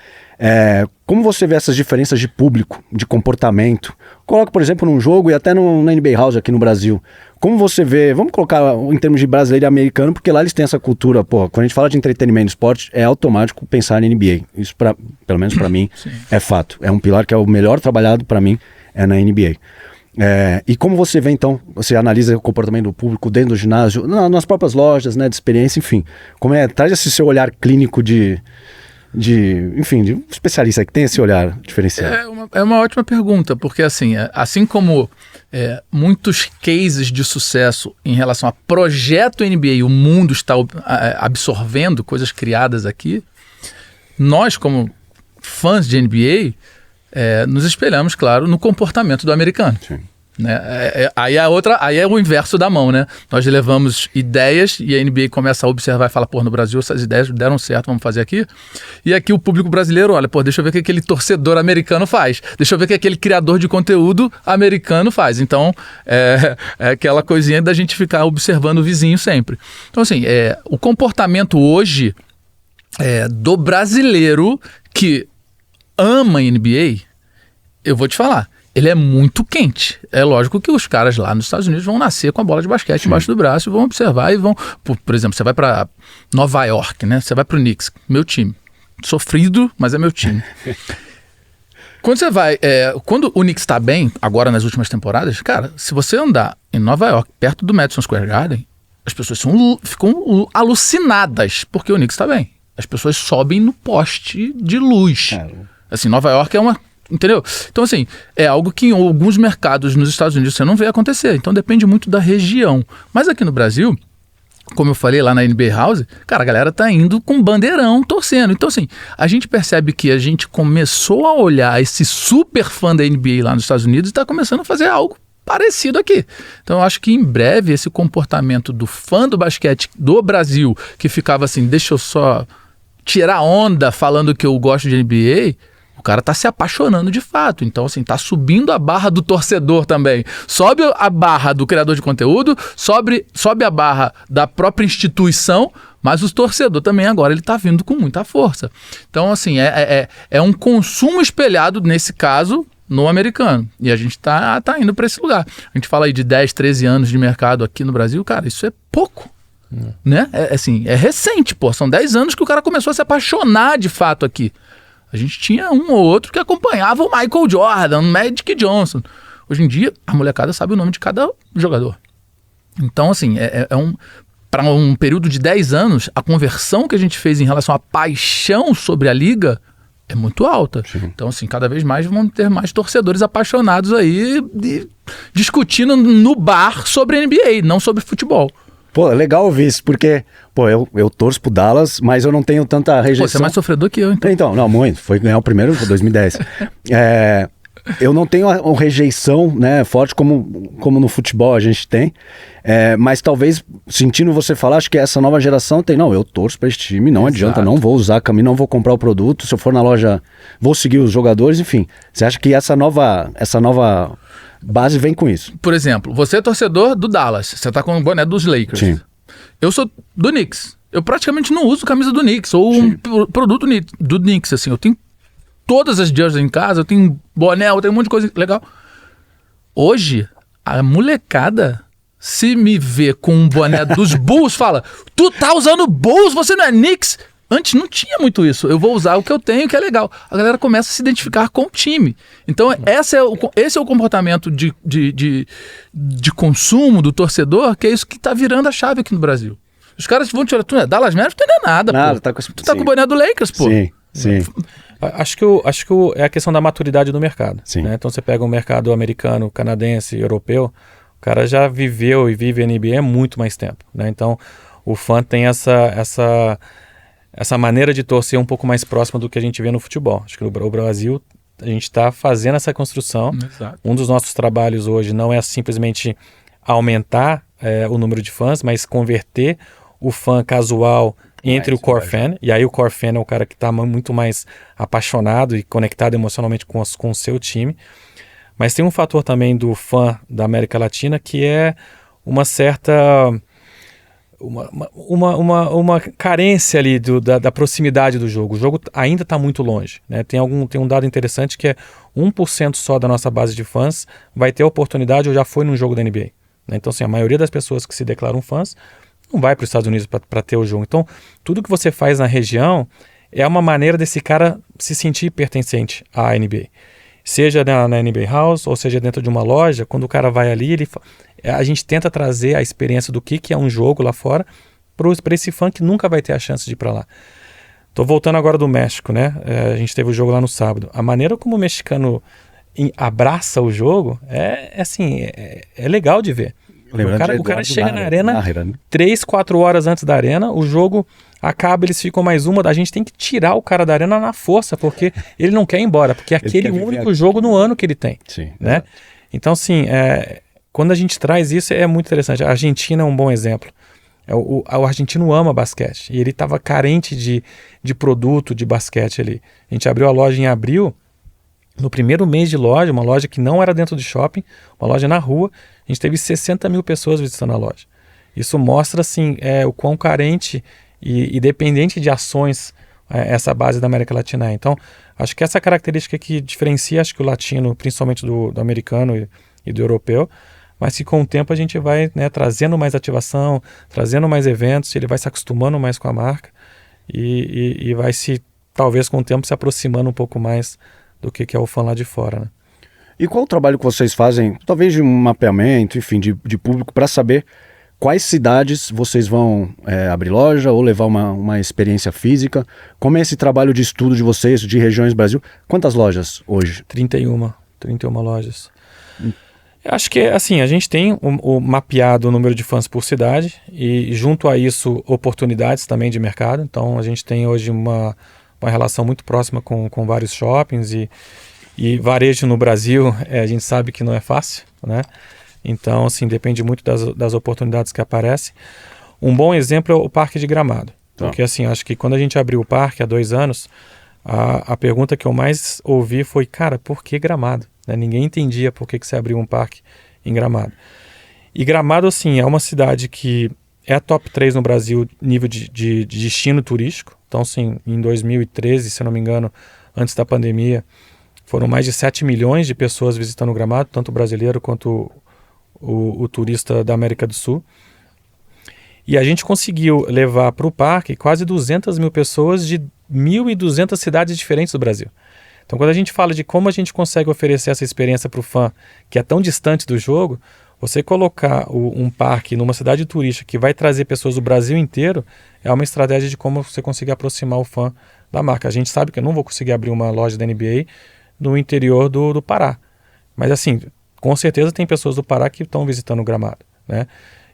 Como você vê essas diferenças de público, de comportamento? Coloca, por exemplo, num jogo e até na NBA House aqui no Brasil. Como você vê, vamos colocar em termos de brasileiro e americano, porque lá eles têm essa cultura, quando a gente fala de entretenimento e esporte, é automático pensar em NBA. Isso, pelo menos para mim, é fato. É um pilar que é o melhor trabalhado para mim, é na NBA. E como você vê, então, você analisa o comportamento do público dentro do ginásio, nas próprias lojas, né, de experiência, enfim. Traz esse seu olhar clínico de um especialista que tem esse olhar diferenciado. É uma ótima pergunta, porque assim como muitos cases de sucesso em relação a projeto NBA, o mundo está absorvendo coisas criadas aqui, nós como fãs de NBA, nos espelhamos, claro, no comportamento do americano. Sim. Né? Aí é o inverso da mão, né? Nós levamos ideias e a NBA começa a observar e fala, no Brasil essas ideias deram certo, vamos fazer aqui. E aqui o público brasileiro olha, deixa eu ver o que aquele torcedor americano faz. Deixa eu ver o que aquele criador de conteúdo americano faz. Então, é aquela coisinha da gente ficar observando o vizinho sempre. Então, assim, o comportamento hoje do brasileiro que ama NBA, eu vou te falar, ele é muito quente. É lógico que os caras lá nos Estados Unidos vão nascer com a bola de basquete embaixo do braço e vão observar e vão... Por exemplo, você vai para Nova York, né? Você vai para o Knicks, meu time. Sofrido, mas é meu time. Quando você vai... quando o Knicks está bem, agora nas últimas temporadas, cara, se você andar em Nova York, perto do Madison Square Garden, as pessoas ficam alucinadas porque o Knicks está bem. As pessoas sobem no poste de luz. Assim, Nova York é uma... Entendeu? Então, assim, é algo que em alguns mercados nos Estados Unidos você não vê acontecer. Então, depende muito da região. Mas aqui no Brasil, como eu falei lá na NBA House, cara, a galera tá indo com bandeirão, torcendo. Então, assim, a gente percebe que a gente começou a olhar esse super fã da NBA lá nos Estados Unidos e tá começando a fazer algo parecido aqui. Então, eu acho que em breve esse comportamento do fã do basquete do Brasil, que ficava assim, deixa eu só tirar onda falando que eu gosto de NBA... O cara tá se apaixonando de fato. Então, assim, tá subindo a barra do torcedor também. Sobe a barra do criador de conteúdo, sobe a barra da própria instituição, mas o torcedor também agora ele tá vindo com muita força. Então, assim, é um consumo espelhado, nesse caso, no americano. E a gente tá indo para esse lugar. A gente fala aí de 10, 13 anos de mercado aqui no Brasil, cara, isso é pouco. Né? É recente, são 10 anos que o cara começou a se apaixonar de fato aqui. A gente tinha um ou outro que acompanhava o Michael Jordan, o Magic Johnson. Hoje em dia, a molecada sabe o nome de cada jogador. Então, assim, para um período de 10 anos, a conversão que a gente fez em relação à paixão sobre a liga é muito alta. Sim. Então, assim, cada vez mais vão ter mais torcedores apaixonados aí discutindo no bar sobre a NBA, não sobre futebol. É legal ouvir isso, porque, eu torço pro Dallas, mas eu não tenho tanta rejeição. Você é mais sofredor que eu, então. Então, não, muito. Foi ganhar o primeiro em 2010. Eu não tenho uma rejeição, né, forte como no futebol a gente tem, mas talvez, sentindo você falar, acho que essa nova geração tem, eu torço pra esse time, não adianta, não vou usar a camisa, não vou comprar o produto, se eu for na loja, vou seguir os jogadores, enfim. Você acha que essa nova base vem com isso? Por exemplo, você é torcedor do Dallas, você tá com o boné dos Lakers. Sim. Eu sou do Knicks. Eu praticamente não uso camisa do Knicks ou um produto do Knicks, assim. Eu tenho todas as jerseys em casa, eu tenho boné, eu tenho um monte de coisa legal. Hoje, a molecada, se me vê com um boné dos Bulls, fala, tu tá usando Bulls, você não é Knicks? Antes não tinha muito isso. Eu vou usar o que eu tenho, que é legal. A galera começa a se identificar com o time. Então, esse é o comportamento de consumo do torcedor, que é isso que tá virando a chave aqui no Brasil. Os caras vão te olhar, tu é Dallas Mavericks, tu não é nada, pô. Tu tá com o boné do Lakers, pô. Sim. Acho que é a questão da maturidade do mercado. Né? Então, você pega o mercado americano, canadense, europeu, o cara já viveu e vive a NBA há muito mais tempo, né? Então, o fã tem essa maneira de torcer um pouco mais próxima do que a gente vê no futebol. Acho que no Brasil a gente está fazendo essa construção. Exato. Um dos nossos trabalhos hoje não é simplesmente aumentar o número de fãs, mas converter o fã casual entre o core fan. E aí o core fan é o cara que está muito mais apaixonado e conectado emocionalmente com o seu time. Mas tem um fator também do fã da América Latina que é uma certa... Uma carência ali da proximidade do jogo. O jogo ainda está muito longe, né? Tem um dado interessante que é 1% só da nossa base de fãs vai ter a oportunidade ou já foi num jogo da NBA. Né? Então, assim, a maioria das pessoas que se declaram fãs não vai para os Estados Unidos para ter o jogo. Então, tudo que você faz na região é uma maneira desse cara se sentir pertencente à NBA. Seja na NBA House ou seja dentro de uma loja, quando o cara vai ali, a gente tenta trazer a experiência do que é um jogo lá fora para esse fã que nunca vai ter a chance de ir para lá. Tô voltando agora do México, né? A gente teve o jogo lá no sábado. A maneira como o mexicano abraça o jogo é legal de ver. O cara chega na arena 3, 4 horas antes da arena, o jogo acaba, eles ficam mais uma, a gente tem que tirar o cara da arena na força, porque ele não quer ir embora, porque é aquele único jogo no ano que ele tem. Sim, né? Então, assim, quando a gente traz isso, é muito interessante. A Argentina é um bom exemplo. O argentino ama basquete, e ele estava carente de produto de basquete ali. A gente abriu a loja em abril, no primeiro mês de loja, uma loja que não era dentro de shopping, uma loja na rua, a gente teve 60 mil pessoas visitando a loja. Isso mostra, assim, o quão carente e dependente de ações essa base da América Latina é. Então, acho que essa característica que diferencia, acho que o latino, principalmente do americano e do europeu, mas que com o tempo a gente vai, né, trazendo mais ativação, trazendo mais eventos, ele vai se acostumando mais com a marca e vai talvez com o tempo se aproximando um pouco mais do que é o fã lá de fora, né? E qual o trabalho que vocês fazem, talvez de um mapeamento, enfim, de público, para saber quais cidades vocês vão abrir loja ou levar uma experiência física? Como é esse trabalho de estudo de vocês, de regiões do Brasil? Quantas lojas hoje? 31 lojas. Eu acho que, assim, a gente tem mapeado o número de fãs por cidade e, junto a isso, oportunidades também de mercado. Então, a gente tem hoje uma relação muito próxima com vários shoppings e varejo no Brasil, a gente sabe que não é fácil, né? Então, assim, depende muito das oportunidades que aparecem. Um bom exemplo é o Parque de Gramado. Porque, assim, acho que quando a gente abriu o parque há 2 anos, a pergunta que eu mais ouvi foi, cara, por que Gramado? Né? Ninguém entendia por que você abriu um parque em Gramado. E Gramado, assim, é uma cidade que é a top 3 no Brasil nível de destino turístico. Então, assim, em 2013, se eu não me engano, antes da pandemia, foram mais de 7 milhões de pessoas visitando o Gramado, tanto o brasileiro quanto o turista da América do Sul. E a gente conseguiu levar para o parque quase 200 mil pessoas de 1.200 cidades diferentes do Brasil. Então, quando a gente fala de como a gente consegue oferecer essa experiência para o fã que é tão distante do jogo, você colocar um parque numa cidade turística que vai trazer pessoas do Brasil inteiro é uma estratégia de como você conseguir aproximar o fã da marca. A gente sabe que eu não vou conseguir abrir uma loja da NBA no interior do Pará. Mas, assim, com certeza tem pessoas do Pará que estão visitando o Gramado, né?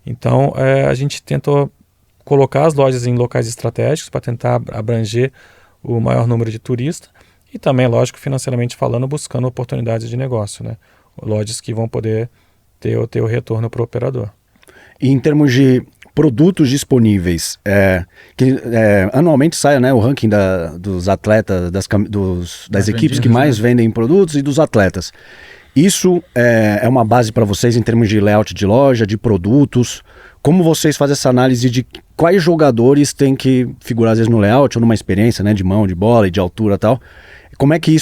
Então, a gente tentou colocar as lojas em locais estratégicos para tentar abranger o maior número de turistas e também, lógico, financeiramente falando, buscando oportunidades de negócio, né? Lojas que vão poder ter o retorno para o operador. E em termos de produtos disponíveis, anualmente sai, né, o ranking dos atletas, das equipes que mais vendem produtos e dos atletas. Isso é uma base para vocês em termos de layout de loja, de produtos? Como vocês fazem essa análise de quais jogadores têm que figurar às vezes no layout ou numa experiência, né, de mão, de bola e de altura e tal? Como é que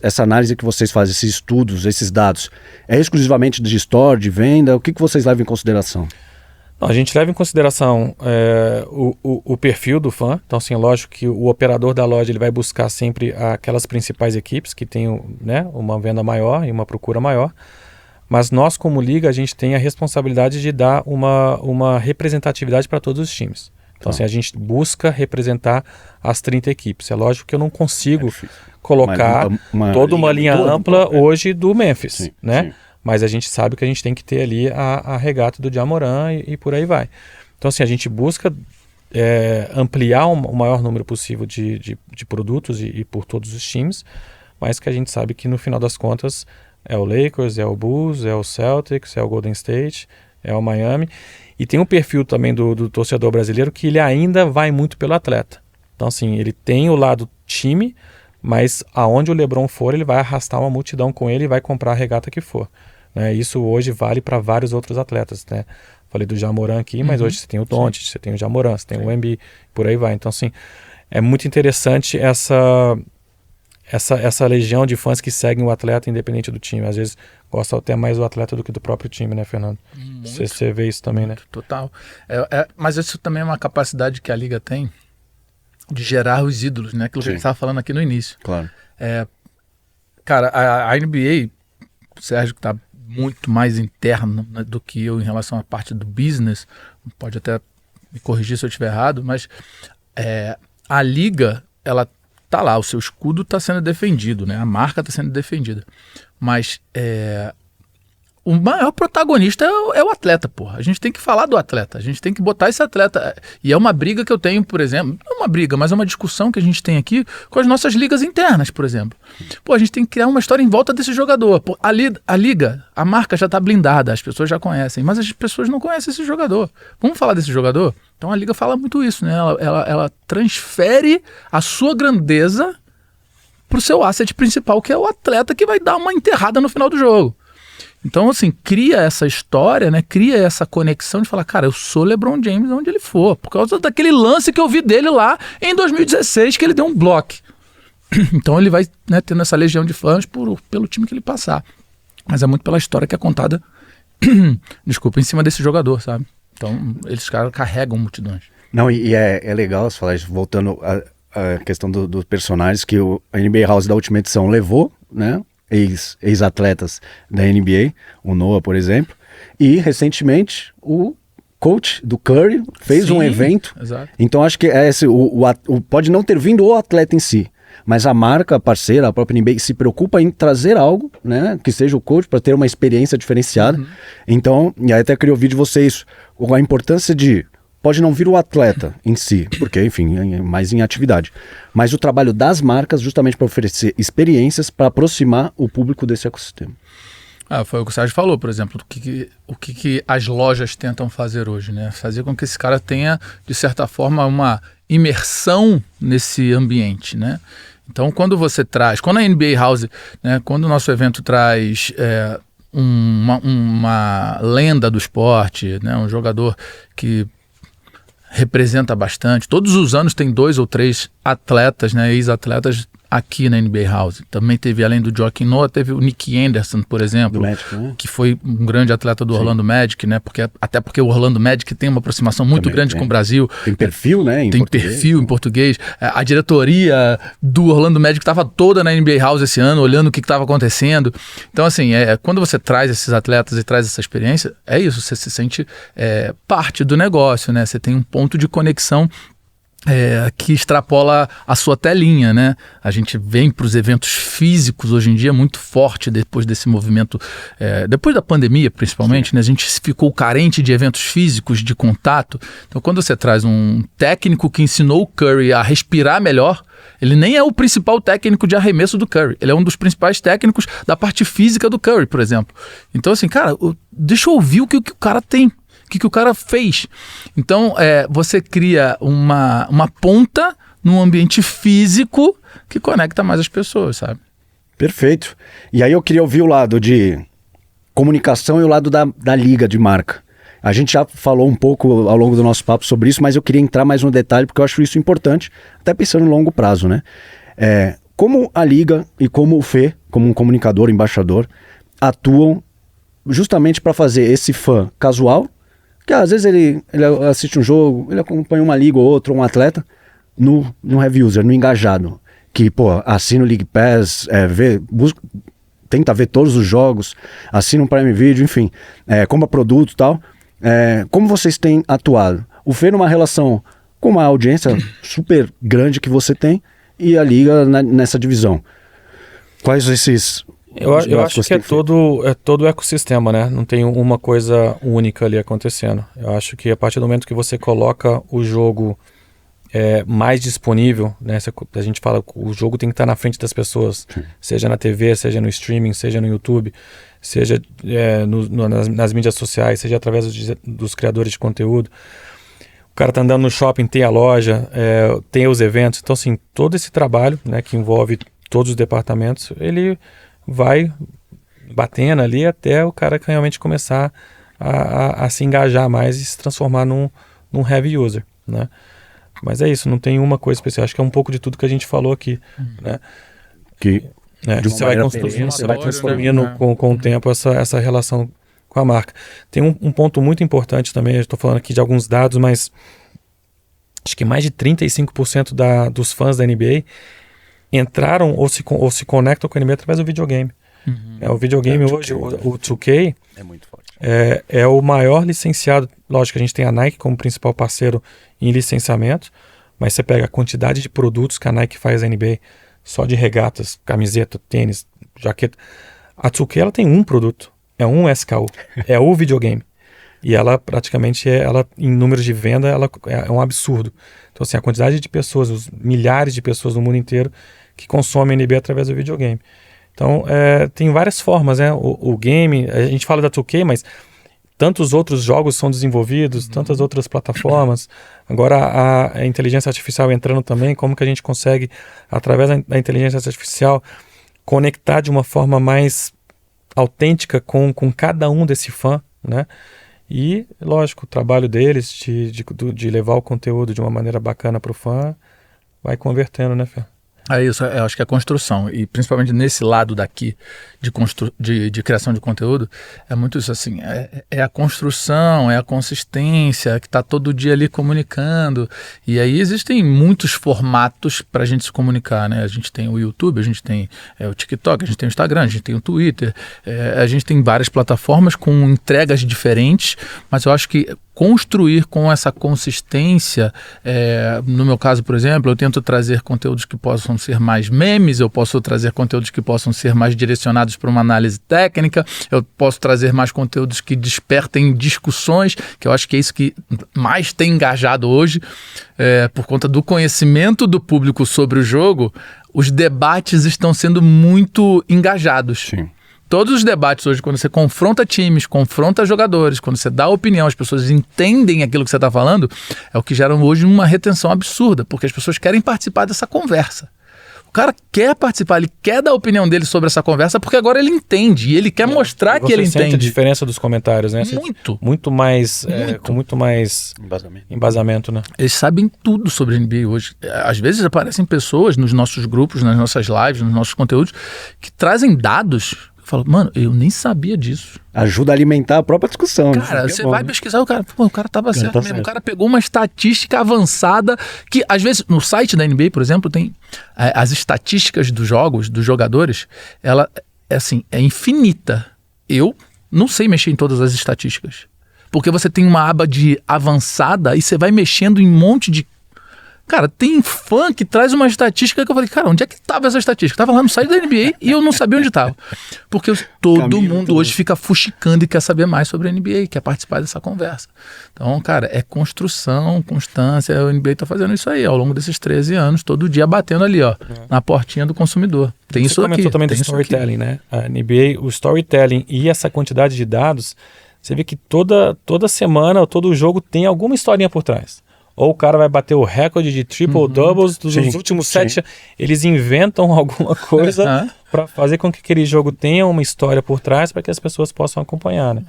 essa análise que vocês fazem, esses estudos, esses dados, é exclusivamente de store, de venda? O que vocês levam em consideração? Não, a gente leva em consideração o perfil do fã. Então, assim, é lógico que o operador da loja ele vai buscar sempre aquelas principais equipes que têm, né, uma venda maior e uma procura maior. Mas nós, como liga, a gente tem a responsabilidade de dar uma representatividade para todos os times. Então, assim, a gente busca representar as 30 equipes. É lógico que eu não consigo colocar toda uma linha ampla hoje do Memphis, sim, né? Sim. mas a gente sabe que a gente tem que ter ali a regata do Ja Morant e por aí vai. Então, assim, a gente busca ampliar o maior número possível de produtos e por todos os times, mas que a gente sabe que no final das contas é o Lakers, é o Bulls, é o Celtics, é o Golden State, é o Miami. E tem um perfil também do torcedor brasileiro que ele ainda vai muito pelo atleta. Então, assim, ele tem o lado time, mas aonde o LeBron for, ele vai arrastar uma multidão com ele e vai comprar a regata que for. Né? Isso hoje vale para vários outros atletas, né? Falei do Ja Morant aqui, mas hoje você tem o Doncic, você tem o Ja Morant, você tem o Embiid, por aí vai. Então, assim, é muito interessante essa legião de fãs que seguem o atleta independente do time. Às vezes gostam até mais do atleta do que do próprio time, né, Fernando? Você vê isso também, né? Total. Mas isso também é uma capacidade que a Liga tem de gerar os ídolos, né? Aquilo que a gente estava falando aqui no início. Claro. Cara, a NBA, o Sérgio que está muito mais interno, né, do que eu em relação à parte do business, pode até me corrigir se eu estiver errado, mas a Liga, ela tá lá, o seu escudo está sendo defendido, né? A marca está sendo defendida. Mas o maior protagonista é o atleta, porra. A gente tem que falar do atleta, a gente tem que botar esse atleta. E é uma briga que eu tenho, por exemplo, não é uma briga, mas é uma discussão que a gente tem aqui com as nossas ligas internas, por exemplo. Pô, a gente tem que criar uma história em volta desse jogador. Pô, a liga, a marca já está blindada, as pessoas já conhecem, mas as pessoas não conhecem esse jogador. Vamos falar desse jogador? Então a Liga fala muito isso, né? Ela transfere a sua grandeza pro seu asset principal, que é o atleta que vai dar uma enterrada no final do jogo. Então, assim, cria essa história, né? Cria essa conexão de falar, cara, eu sou LeBron James onde ele for, por causa daquele lance que eu vi dele lá em 2016, que ele deu um bloco. Então ele vai, né, tendo essa legião de fãs pelo time que ele passar. Mas é muito pela história que é contada, desculpa, em cima desse jogador, sabe? Então, eles caras carregam multidões. Não, e é legal você falar isso, voltando à questão dos personagens que a NBA House da última edição levou, né? Ex-atletas da NBA, o Noah, por exemplo, e recentemente o coach do Curry fez um evento. Exato. Então acho que pode não ter vindo o atleta em si, mas a marca parceira, a própria NBA, se preocupa em trazer algo, né, que seja o coach, para ter uma experiência diferenciada. Então, e aí até queria ouvir de vocês a importância de pode não vir o atleta em si, porque, enfim, é mais em atividade. Mas o trabalho das marcas justamente para oferecer experiências para aproximar o público desse ecossistema. Foi o que o Sérgio falou, por exemplo, o que as lojas tentam fazer hoje, né? Fazer com que esse cara tenha, de certa forma, uma imersão nesse ambiente, né? Então, quando a NBA House, né, quando o nosso evento traz uma lenda do esporte, né, um jogador que representa bastante. Todos os anos tem 2 ou 3 atletas, né, ex-atletas aqui na NBA House. Também teve, além do Joakim Noah, teve o Nick Anderson, por exemplo, Magic, né? que foi um grande atleta do Orlando Magic, né? Até porque o Orlando Magic tem uma aproximação muito grande com o Brasil. Tem perfil, né? Tem perfil em português. A diretoria do Orlando Magic estava toda na NBA House esse ano, olhando o que estava acontecendo. Então, assim, quando você traz esses atletas e traz essa experiência, é isso, você se sente parte do negócio, né? Você tem um ponto de conexão que extrapola a sua telinha, né? A gente vem para os eventos físicos hoje em dia muito forte depois desse movimento, depois da pandemia principalmente, né? A gente ficou carente de eventos físicos, de contato. Então, quando você traz um técnico que ensinou o Curry a respirar melhor, ele nem é o principal técnico de arremesso do Curry, ele é um dos principais técnicos da parte física do Curry, por exemplo. Então, assim, cara, deixa eu ouvir o que o cara tem. O que o cara fez. Então, você cria uma ponta num ambiente físico que conecta mais as pessoas, sabe? Perfeito. E aí eu queria ouvir o lado de comunicação e o lado da liga de marca. A gente já falou um pouco ao longo do nosso papo sobre isso, mas eu queria entrar mais no detalhe porque eu acho isso importante, até pensando no longo prazo, né? Como a liga e como o Fê, como um comunicador, embaixador, atuam justamente para fazer esse fã casual, que às vezes ele assiste um jogo, ele acompanha uma liga ou outra, um atleta, no heavy user, no engajado, que, assina o League Pass, tenta ver todos os jogos, assina um Prime Video, enfim, compra produto e tal. Como vocês têm atuado? O Fê numa relação com uma audiência super grande que você tem e a liga nessa divisão. Quais esses Eu acho que é todo o ecossistema, né? Não tem uma coisa única ali acontecendo. Eu acho que a partir do momento que você coloca o jogo mais disponível, né? A gente fala que o jogo tem que estar na frente das pessoas, seja na TV, seja no streaming, seja no YouTube, seja nas mídias sociais, seja através dos criadores de conteúdo. O cara tá andando no shopping, tem a loja, tem os eventos. Então, assim, todo esse trabalho, né, que envolve todos os departamentos, ele vai batendo ali até o cara realmente começar a se engajar mais e se transformar num heavy user, né? Mas é isso, não tem uma coisa especial. Acho que é um pouco de tudo que a gente falou aqui, né? Você vai construindo, né? com o tempo essa relação com a marca. Tem um ponto muito importante também, eu estou falando aqui de alguns dados, mas acho que mais de 35% dos fãs da NBA entraram ou se conectam com a NBA através do videogame. O videogame hoje, o 2K, é muito forte. É o maior licenciado. Lógico que a gente tem a Nike como principal parceiro em licenciamento, mas você pega a quantidade de produtos que a Nike faz na NBA, só de regatas, camiseta, tênis, jaqueta. A 2K ela tem um produto, é um SKU, é o videogame. E ela praticamente, em números de venda, ela é um absurdo. Então, assim, a quantidade de pessoas, os milhares de pessoas no mundo inteiro que consomem NBA através do videogame. Então, tem várias formas, né? O game, a gente fala da 2K, mas tantos outros jogos são desenvolvidos, tantas outras plataformas. Agora, a inteligência artificial entrando também, como que a gente consegue, através da inteligência artificial, conectar de uma forma mais autêntica com cada um desse fã, né? E, lógico, o trabalho deles de levar o conteúdo de uma maneira bacana para o fã vai convertendo, né, Fê? É isso, eu acho que é a construção, e principalmente nesse lado daqui de criação de conteúdo, é muito isso assim, é a construção, é a consistência, que está todo dia ali comunicando, e aí existem muitos formatos para a gente se comunicar, né? A gente tem o YouTube, a gente tem o TikTok, a gente tem o Instagram, a gente tem o Twitter, a gente tem várias plataformas com entregas diferentes, mas eu acho que construir com essa consistência, no meu caso, por exemplo, eu tento trazer conteúdos que possam ser mais memes, eu posso trazer conteúdos que possam ser mais direcionados para uma análise técnica, eu posso trazer mais conteúdos que despertem discussões, que eu acho que é isso que mais tem engajado hoje, por conta do conhecimento do público sobre o jogo, os debates estão sendo muito engajados. Sim. Todos os debates hoje, quando você confronta times, confronta jogadores, quando você dá opinião, as pessoas entendem aquilo que você está falando, é o que gera hoje uma retenção absurda, porque as pessoas querem participar dessa conversa. O cara quer participar, ele quer dar a opinião dele sobre essa conversa, porque agora ele entende, e ele quer mostrar que ele entende. Você sente a diferença dos comentários, né? Muito mais, com muito mais embasamento, né? Eles sabem tudo sobre a NBA hoje. Às vezes aparecem pessoas nos nossos grupos, nas nossas lives, nos nossos conteúdos, que trazem dados. Falo, mano, eu nem sabia disso. Ajuda a alimentar a própria discussão. Cara, você vai pesquisar, o cara tava certo mesmo. Certo. O cara pegou uma estatística avançada que, às vezes, no site da NBA, por exemplo, tem as estatísticas dos jogos, dos jogadores, ela é infinita. Eu não sei mexer em todas as estatísticas. Porque você tem uma aba de avançada e você vai mexendo em um monte de... Cara, tem fã que traz uma estatística que eu falei, cara, onde é que estava essa estatística? Tava lá no site da NBA e eu não sabia onde estava. Porque todo mundo hoje fica fuxicando e quer saber mais sobre a NBA, quer participar dessa conversa. Então, cara, é construção, constância, a NBA tá fazendo isso aí, ao longo desses 13 anos, todo dia batendo ali, ó, na portinha do consumidor. Tem isso aqui. Você comentou também do storytelling, né? A NBA, o storytelling e essa quantidade de dados, você vê que toda semana, ou todo jogo tem alguma historinha por trás. Ou o cara vai bater o recorde de triple-doubles dos últimos 7 anos. Eles inventam alguma coisa para fazer com que aquele jogo tenha uma história por trás para que as pessoas possam acompanhar, né?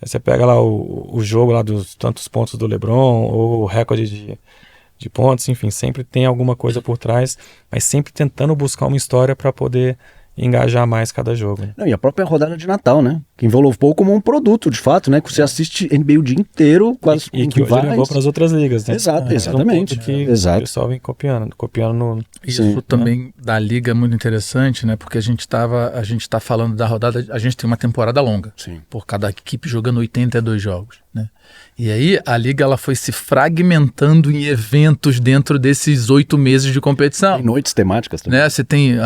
Você pega lá o jogo lá dos tantos pontos do LeBron, ou o recorde de pontos, enfim, sempre tem alguma coisa por trás, mas sempre tentando buscar uma história para poder engajar mais cada jogo. Não, e a própria rodada de Natal, né? que envelopou como um produto, de fato, né? Que você assiste NBA o dia inteiro com as E que hoje levou para as outras ligas, né? Exato, exatamente. O pessoal vem copiando no... Isso também da liga é muito interessante, né? Porque a gente tá falando da rodada, a gente tem uma temporada longa. Sim. Por cada equipe jogando 82 jogos, né? E aí a liga ela foi se fragmentando em eventos dentro desses 8 meses de competição. Tem noites temáticas também. Né? Você tem,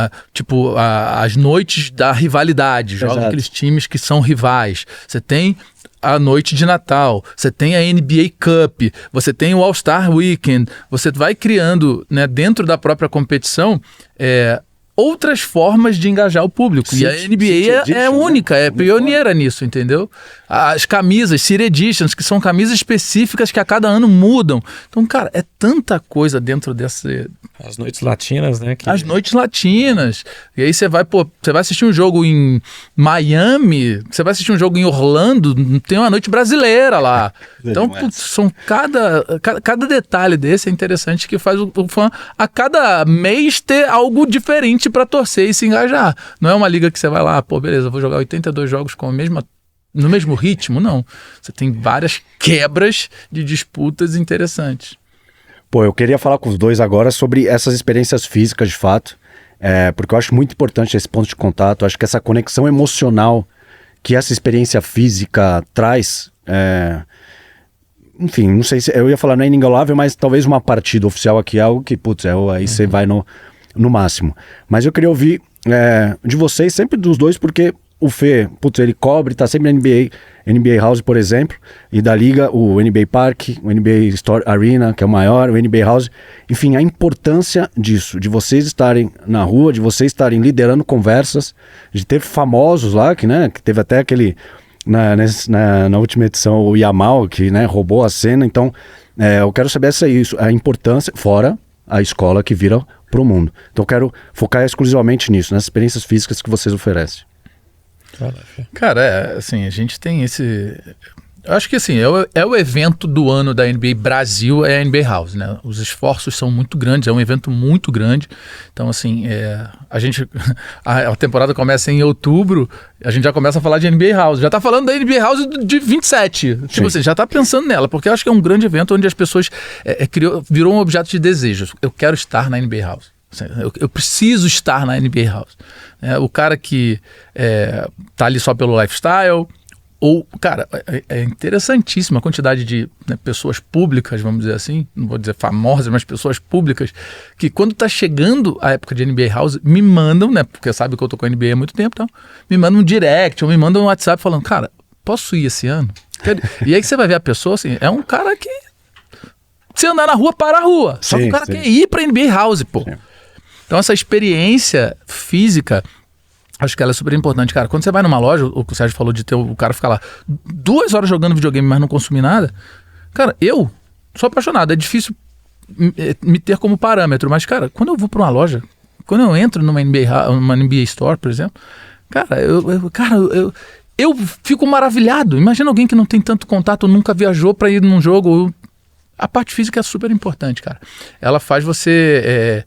as noites da rivalidade, jogam aqueles times que são rivais. Você tem a noite de Natal, você tem a NBA Cup, você tem o All-Star Weekend, você vai criando, né, dentro da própria competição, outras formas de engajar o público. E a NBA é única, é pioneira nisso, entendeu? As camisas, City Editions, que são camisas específicas que a cada ano mudam. Então, cara, é tanta coisa dentro dessa... As noites latinas, né? As noites latinas. E aí você vai assistir um jogo em Miami, você vai assistir um jogo em Orlando, tem uma noite brasileira lá. Então, são cada detalhe desse é interessante, que faz o fã a cada mês ter algo diferente para torcer e se engajar. Não é uma liga que você vai lá, beleza, vou jogar 82 jogos no mesmo ritmo, não. Você tem várias quebras de disputas interessantes. Eu queria falar com os dois agora sobre essas experiências físicas, de fato, porque eu acho muito importante esse ponto de contato. Eu acho que essa conexão emocional que essa experiência física traz, enfim, não sei se eu ia falar não é inigualável, mas talvez uma partida oficial aqui é algo que, aí você vai no máximo. Mas eu queria ouvir de vocês, sempre dos dois, porque o Fê, ele cobre, tá sempre na NBA House, por exemplo, e da liga, o NBA Park, o NBA Store Arena, que é o maior, o NBA House. Enfim, a importância disso, de vocês estarem na rua, de vocês estarem liderando conversas, de ter famosos lá, que teve até aquele, na última edição, o Yamal, que roubou a cena. Então, eu quero saber a importância, fora a escola que vira pro mundo. Então, eu quero focar exclusivamente nisso, nas experiências físicas que vocês oferecem. Cara, assim, a gente tem esse... Eu acho que assim, é o evento do ano da NBA Brasil, é a NBA House, né? Os esforços são muito grandes, é um evento muito grande. Então, assim, a temporada começa em outubro, a gente já começa a falar de NBA House. Já tá falando da NBA House de 27. Sim. Tipo assim, já tá pensando nela, porque eu acho que é um grande evento onde as pessoas virou um objeto de desejo. Eu quero estar na NBA House. Eu preciso estar na NBA House. O cara que tá ali só pelo lifestyle, ou, cara, é interessantíssima a quantidade de pessoas públicas, vamos dizer assim, não vou dizer famosas, mas pessoas públicas, que quando tá chegando a época de NBA House, me mandam, porque sabe que eu tô com a NBA há muito tempo, então, me mandam um direct, ou me mandam um WhatsApp falando, cara, posso ir esse ano? E aí você vai ver a pessoa, assim, é um cara que, se andar na rua, para a rua. Só que o cara quer ir pra NBA House, pô. Sim. Então essa experiência física, acho que ela é super importante, cara. Quando você vai numa loja, o que o Sérgio falou de ter o cara ficar lá 2 horas jogando videogame, mas não consumir nada, cara, eu sou apaixonado. É difícil me ter como parâmetro, mas, cara, quando eu vou pra uma loja, quando eu entro numa NBA Store, por exemplo, cara, eu fico maravilhado. Imagina alguém que não tem tanto contato, nunca viajou pra ir num jogo. A parte física é super importante, cara. Ela faz você...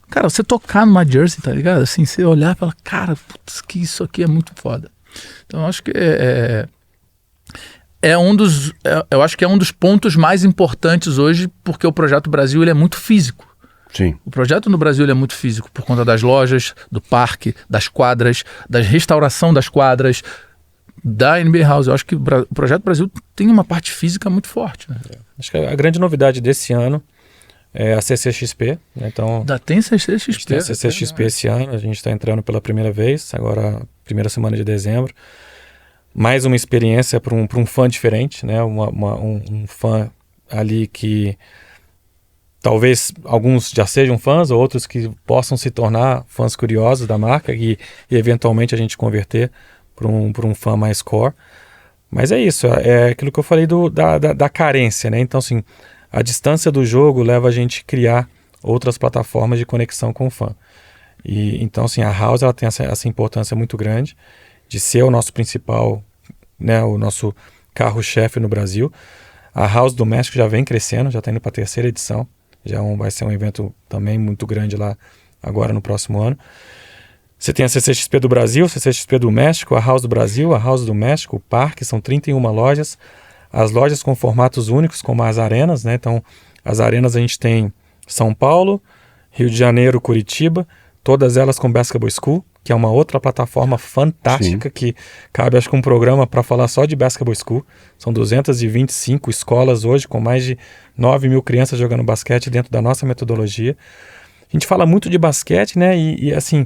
Cara, você tocar numa jersey, tá ligado? Assim, você olhar e falar, cara, putz, que isso aqui é muito foda. Então, eu acho que eu acho que é um dos pontos mais importantes hoje, porque o Projeto Brasil, ele é muito físico. Sim. O projeto no Brasil, ele é muito físico, por conta das lojas, do parque, das quadras, da restauração das quadras, da NBA House. Eu acho que o Projeto Brasil tem uma parte física muito forte, né? Acho que a grande novidade desse ano é a CCXP, né? Então, tem CCXP. Tem a CCXP esse ano, a gente está entrando pela primeira vez, agora primeira semana de dezembro. Mais uma experiência para um fã diferente, né? Um fã ali que talvez alguns já sejam fãs, ou outros que possam se tornar fãs curiosos da marca e eventualmente a gente converter para um fã mais core. Mas é isso, é aquilo que eu falei da carência, né? Então, assim, a distância do jogo leva a gente a criar outras plataformas de conexão com o fã. E então, assim, a House ela tem essa importância muito grande de ser o nosso principal, né, o nosso carro-chefe no Brasil. A House do México já vem crescendo, já está indo para a 3ª edição. Vai ser um evento também muito grande lá agora no próximo ano. Você tem a CCXP do Brasil, a CCXP do México, a House do Brasil, a House do México, o Parque, são 31 lojas. As lojas com formatos únicos, como as arenas, né? Então, as arenas a gente tem São Paulo, Rio de Janeiro, Curitiba, todas elas com Basketball School, que é uma outra plataforma fantástica. Sim. Que cabe, acho que um programa para falar só de Basketball School. São 225 escolas hoje, com mais de 9 mil crianças jogando basquete dentro da nossa metodologia. A gente fala muito de basquete, né? E assim,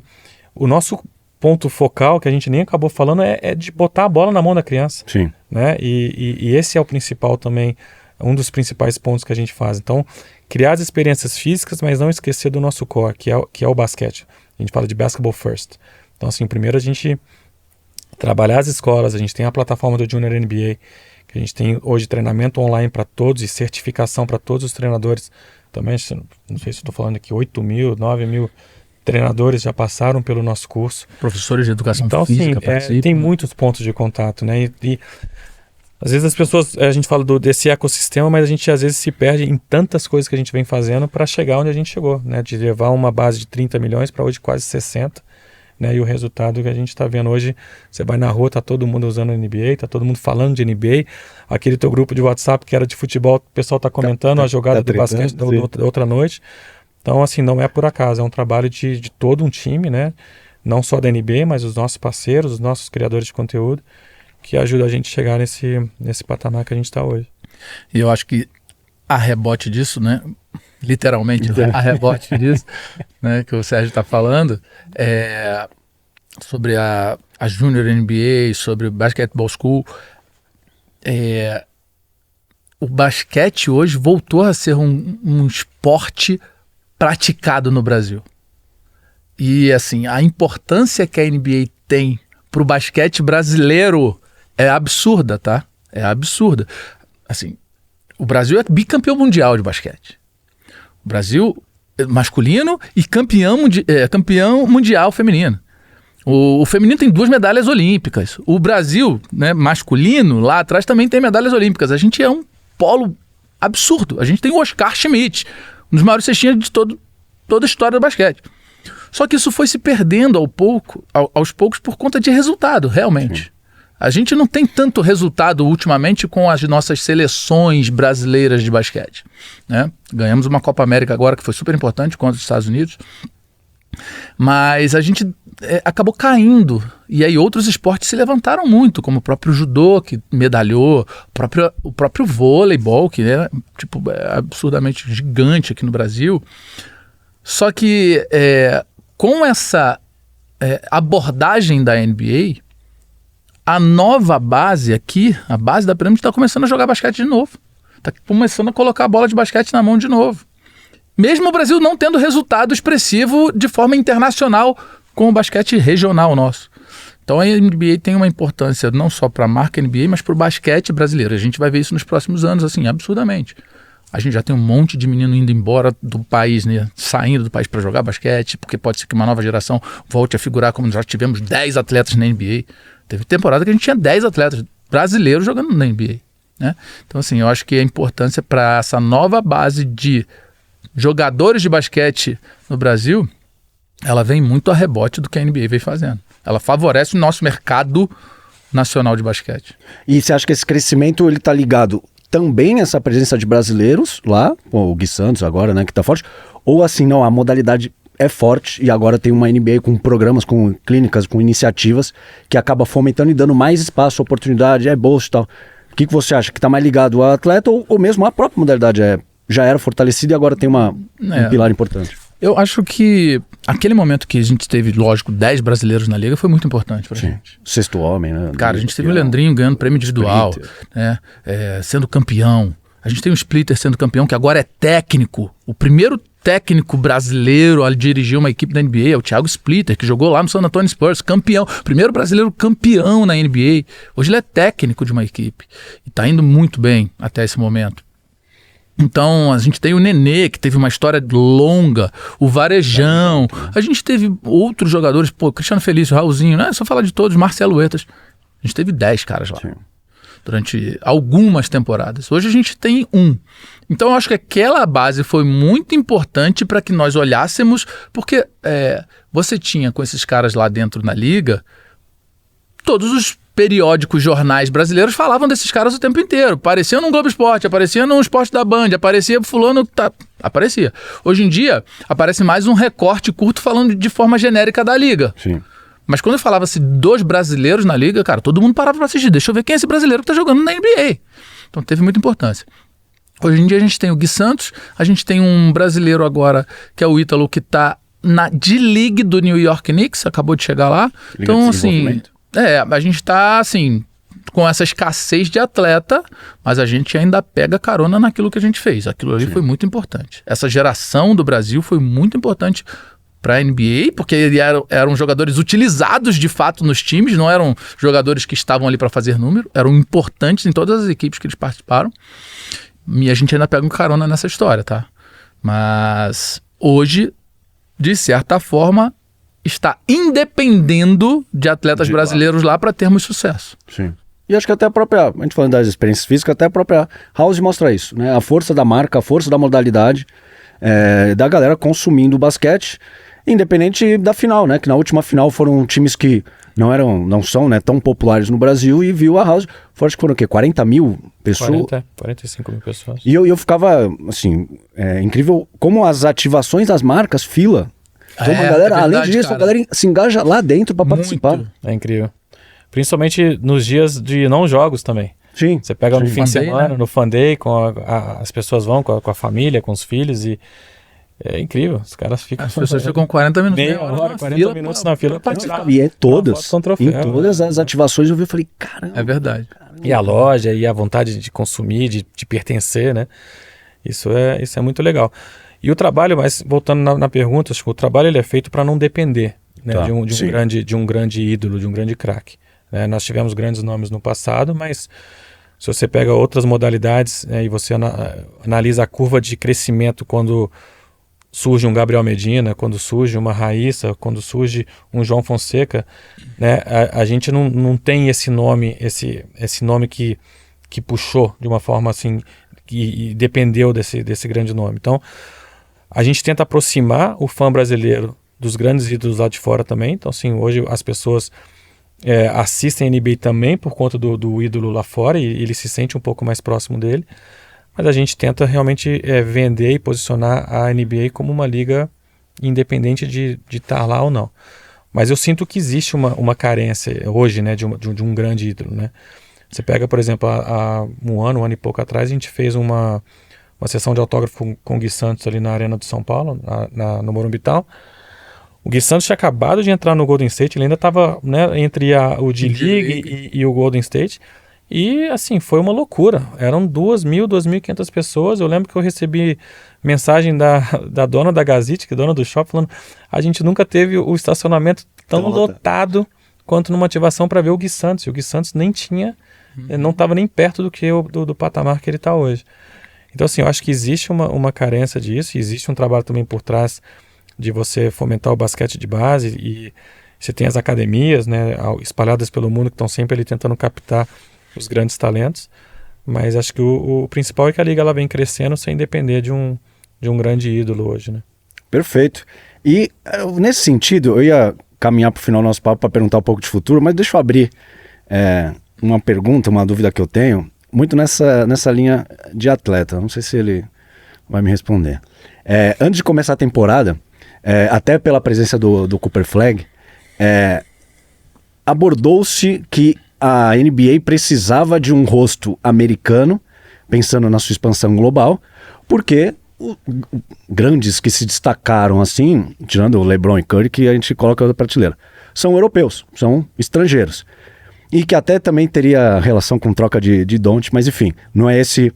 o nosso ponto focal, que a gente nem acabou falando, é de botar a bola na mão da criança. Sim. Né? E esse é o principal também, um dos principais pontos que a gente faz. Então, criar as experiências físicas, mas não esquecer do nosso core, que é o basquete. A gente fala de basketball first. Então, assim, primeiro a gente trabalhar as escolas, a gente tem a plataforma do Junior NBA, que a gente tem hoje treinamento online para todos e certificação para todos os treinadores. Também, não sei se estou falando aqui, 8 mil, 9 mil treinadores já passaram pelo nosso curso. Professores de educação então, física participam. Tem muitos pontos de contato, né? E às vezes as pessoas, a gente fala desse ecossistema, mas a gente às vezes se perde em tantas coisas que a gente vem fazendo para chegar onde a gente chegou, né? De levar uma base de 30 milhões para hoje quase 60, né? E o resultado que a gente está vendo hoje, você vai na rua, tá todo mundo usando NBA, tá todo mundo falando de NBA, aquele teu grupo de WhatsApp que era de futebol, o pessoal tá comentando a jogada do basquete da outra noite. Então, assim, não é por acaso, é um trabalho de todo um time, né? Não só da NBA, mas os nossos parceiros, os nossos criadores de conteúdo, que ajuda a gente a chegar nesse patamar que a gente está hoje. E eu acho que a rebote disso, né? Literalmente, a rebote disso, né? Que o Sérgio está falando, sobre a Junior NBA, sobre o Basketball School. O basquete hoje voltou a ser um esporte praticado no Brasil. E assim, a importância que a NBA tem para o basquete brasileiro é absurda, tá? É absurda. Assim, o Brasil é bicampeão mundial de basquete. O Brasil masculino e campeão mundial feminino. O feminino tem 2 medalhas olímpicas. O Brasil, né, masculino, lá atrás também tem medalhas olímpicas. A gente é um polo absurdo. A gente tem o Oscar Schmidt, um dos maiores cestinhas de toda a história do basquete. Só que isso foi se perdendo aos poucos por conta de resultado, realmente. Sim. A gente não tem tanto resultado ultimamente com as nossas seleções brasileiras de basquete, né? Ganhamos uma Copa América agora que foi super importante contra os Estados Unidos, mas a gente acabou caindo. E aí outros esportes se levantaram muito, como o próprio judô, que medalhou, o próprio vôleibol, que é absurdamente gigante aqui no Brasil. Só que com essa abordagem da NBA, a nova base aqui, a base da pirâmide, está começando a jogar basquete de novo. Está começando a colocar a bola de basquete na mão de novo. Mesmo o Brasil não tendo resultado expressivo de forma internacional com o basquete regional nosso. Então a NBA tem uma importância não só para a marca NBA, mas para o basquete brasileiro. A gente vai ver isso nos próximos anos, assim, absurdamente. A gente já tem um monte de menino indo embora do país, né? Saindo do país para jogar basquete, porque pode ser que uma nova geração volte a figurar como já tivemos 10 atletas na NBA. Teve temporada que a gente tinha 10 atletas brasileiros jogando na NBA, né? Então, assim, eu acho que a importância para essa nova base de jogadores de basquete no Brasil, ela vem muito a rebote do que a NBA vem fazendo. Ela favorece o nosso mercado nacional de basquete. E você acha que esse crescimento ele está ligado também a essa presença de brasileiros lá, o Gui Santos agora, né, que está forte, ou assim, não, a modalidade é forte e agora tem uma NBA com programas, com clínicas, com iniciativas que acaba fomentando e dando mais espaço, oportunidade, bolsa e tal. O que você acha? Que está mais ligado ao atleta ou mesmo a própria modalidade já era fortalecida e agora tem um pilar importante? Eu acho que aquele momento que a gente teve, lógico, 10 brasileiros na liga foi muito importante pra gente. Sexto homem, né? Cara, a gente teve o Leandrinho ganhando prêmio individual, né? Sendo campeão. A gente tem o Splitter sendo campeão, que agora é técnico. O primeiro técnico brasileiro a dirigir uma equipe da NBA é o Thiago Splitter, que jogou lá no San Antonio Spurs, campeão. Primeiro brasileiro campeão na NBA. Hoje ele é técnico de uma equipe. E tá indo muito bem até esse momento. Então, a gente tem o Nenê, que teve uma história longa, o Varejão, a gente teve outros jogadores, Cristiano Felício, Raulzinho, não é só falar de todos, Marcelo Huertas. A gente teve 10 caras lá. Sim. durante algumas temporadas. Hoje a gente tem um. Então eu acho que aquela base foi muito importante para que nós olhássemos, porque você tinha com esses caras lá dentro na liga, todos os periódicos, jornais brasileiros falavam desses caras o tempo inteiro. Aparecia no Globo Esporte, aparecia no Esporte da Band, aparecia fulano... Aparecia. Hoje em dia, aparece mais um recorte curto falando de forma genérica da liga. Sim. Mas quando falava-se dos brasileiros na liga, cara, todo mundo parava para assistir. Deixa eu ver quem é esse brasileiro que tá jogando na NBA. Então teve muita importância. Hoje em dia a gente tem o Gui Santos, a gente tem um brasileiro agora, que é o Ítalo, que tá na D-League do New York Knicks, acabou de chegar lá. Liga então, de assim... a gente tá, assim, com essa escassez de atleta, mas a gente ainda pega carona naquilo que a gente fez. Aquilo ali foi muito importante. Essa geração do Brasil foi muito importante para a NBA, porque eram jogadores utilizados de fato nos times, não eram jogadores que estavam ali para fazer número, eram importantes em todas as equipes que eles participaram. E a gente ainda pega um carona nessa história, tá? Mas hoje, de certa forma, está independendo de atletas brasileiros lá para termos sucesso. Sim. E acho que até a gente falando das experiências físicas, até a própria House mostra isso, né? A força da marca, a força da modalidade, da galera consumindo o basquete, independente da final, né? Que na última final foram times que não são, né, tão populares no Brasil, e viu a House, acho que foram o quê? 40 mil pessoas? 45 mil pessoas. E eu ficava, assim, incrível como as ativações das marcas, fila. Então uma galera, verdade, além disso, cara, a galera se engaja lá dentro para participar. É incrível. Principalmente nos dias de não jogos também. Sim. Você pega no fim de Fan Day, semana, né? no Fan Day, as pessoas vão com a família, com os filhos, e é incrível. Os caras ficam... As pessoas ficam 40 minutos, meia hora, 40 minutos na fila para participar. E todas, com troféu, em todas as ativações eu vi, eu falei, caramba. É verdade. E a loja, e a vontade de consumir, de pertencer, né? Isso é muito legal. E o trabalho, mas voltando na pergunta, acho que o trabalho ele é feito para não depender, né, Tá, de um grande ídolo, de um grande craque. Né? Nós tivemos grandes nomes no passado, mas se você pega outras modalidades, né, e você analisa a curva de crescimento quando surge um Gabriel Medina, quando surge uma Raíssa, quando surge um João Fonseca, né, a gente não tem esse nome que puxou de uma forma assim, e dependeu desse grande nome. Então, a gente tenta aproximar o fã brasileiro dos grandes ídolos lá de fora também. Então, assim, hoje as pessoas assistem a NBA também por conta do ídolo lá fora, e ele se sente um pouco mais próximo dele. Mas a gente tenta realmente vender e posicionar a NBA como uma liga independente de estar lá ou não. Mas eu sinto que existe uma carência hoje, né, de um grande ídolo, né? Você pega, por exemplo, há um ano e pouco atrás, a gente fez uma sessão de autógrafo com o Gui Santos ali na Arena do São Paulo, no Morumbi Town. O Gui Santos tinha acabado de entrar no Golden State, ele ainda estava, né, entre o D-League e o Golden State. E, assim, foi uma loucura. Eram 2.000, 2.500 pessoas. Eu lembro que eu recebi mensagem da dona da Gazette, que é dona do shopping, falando: a gente nunca teve o estacionamento tão lotado quanto numa ativação para ver o Gui Santos. E o Gui Santos nem tinha, não estava nem perto do patamar que ele está hoje. Então, assim, eu acho que existe uma carência disso, e existe um trabalho também por trás de você fomentar o basquete de base, e você tem as academias, né, espalhadas pelo mundo, que estão sempre ali tentando captar os grandes talentos, mas acho que o principal é que a liga ela vem crescendo sem depender de um grande ídolo hoje, né? Perfeito. E nesse sentido, eu ia caminhar para o final do nosso papo para perguntar um pouco de futuro, mas deixa eu abrir uma pergunta, uma dúvida que eu tenho, muito nessa linha de atleta. Não sei se ele vai me responder. Antes de começar a temporada, até pela presença do Cooper Flag, abordou-se que a NBA precisava de um rosto americano, pensando na sua expansão global, porque grandes que se destacaram assim, tirando o LeBron e Curry, que a gente coloca na prateleira, são europeus, são estrangeiros. E que até também teria relação com troca de Don't, mas enfim, não é esse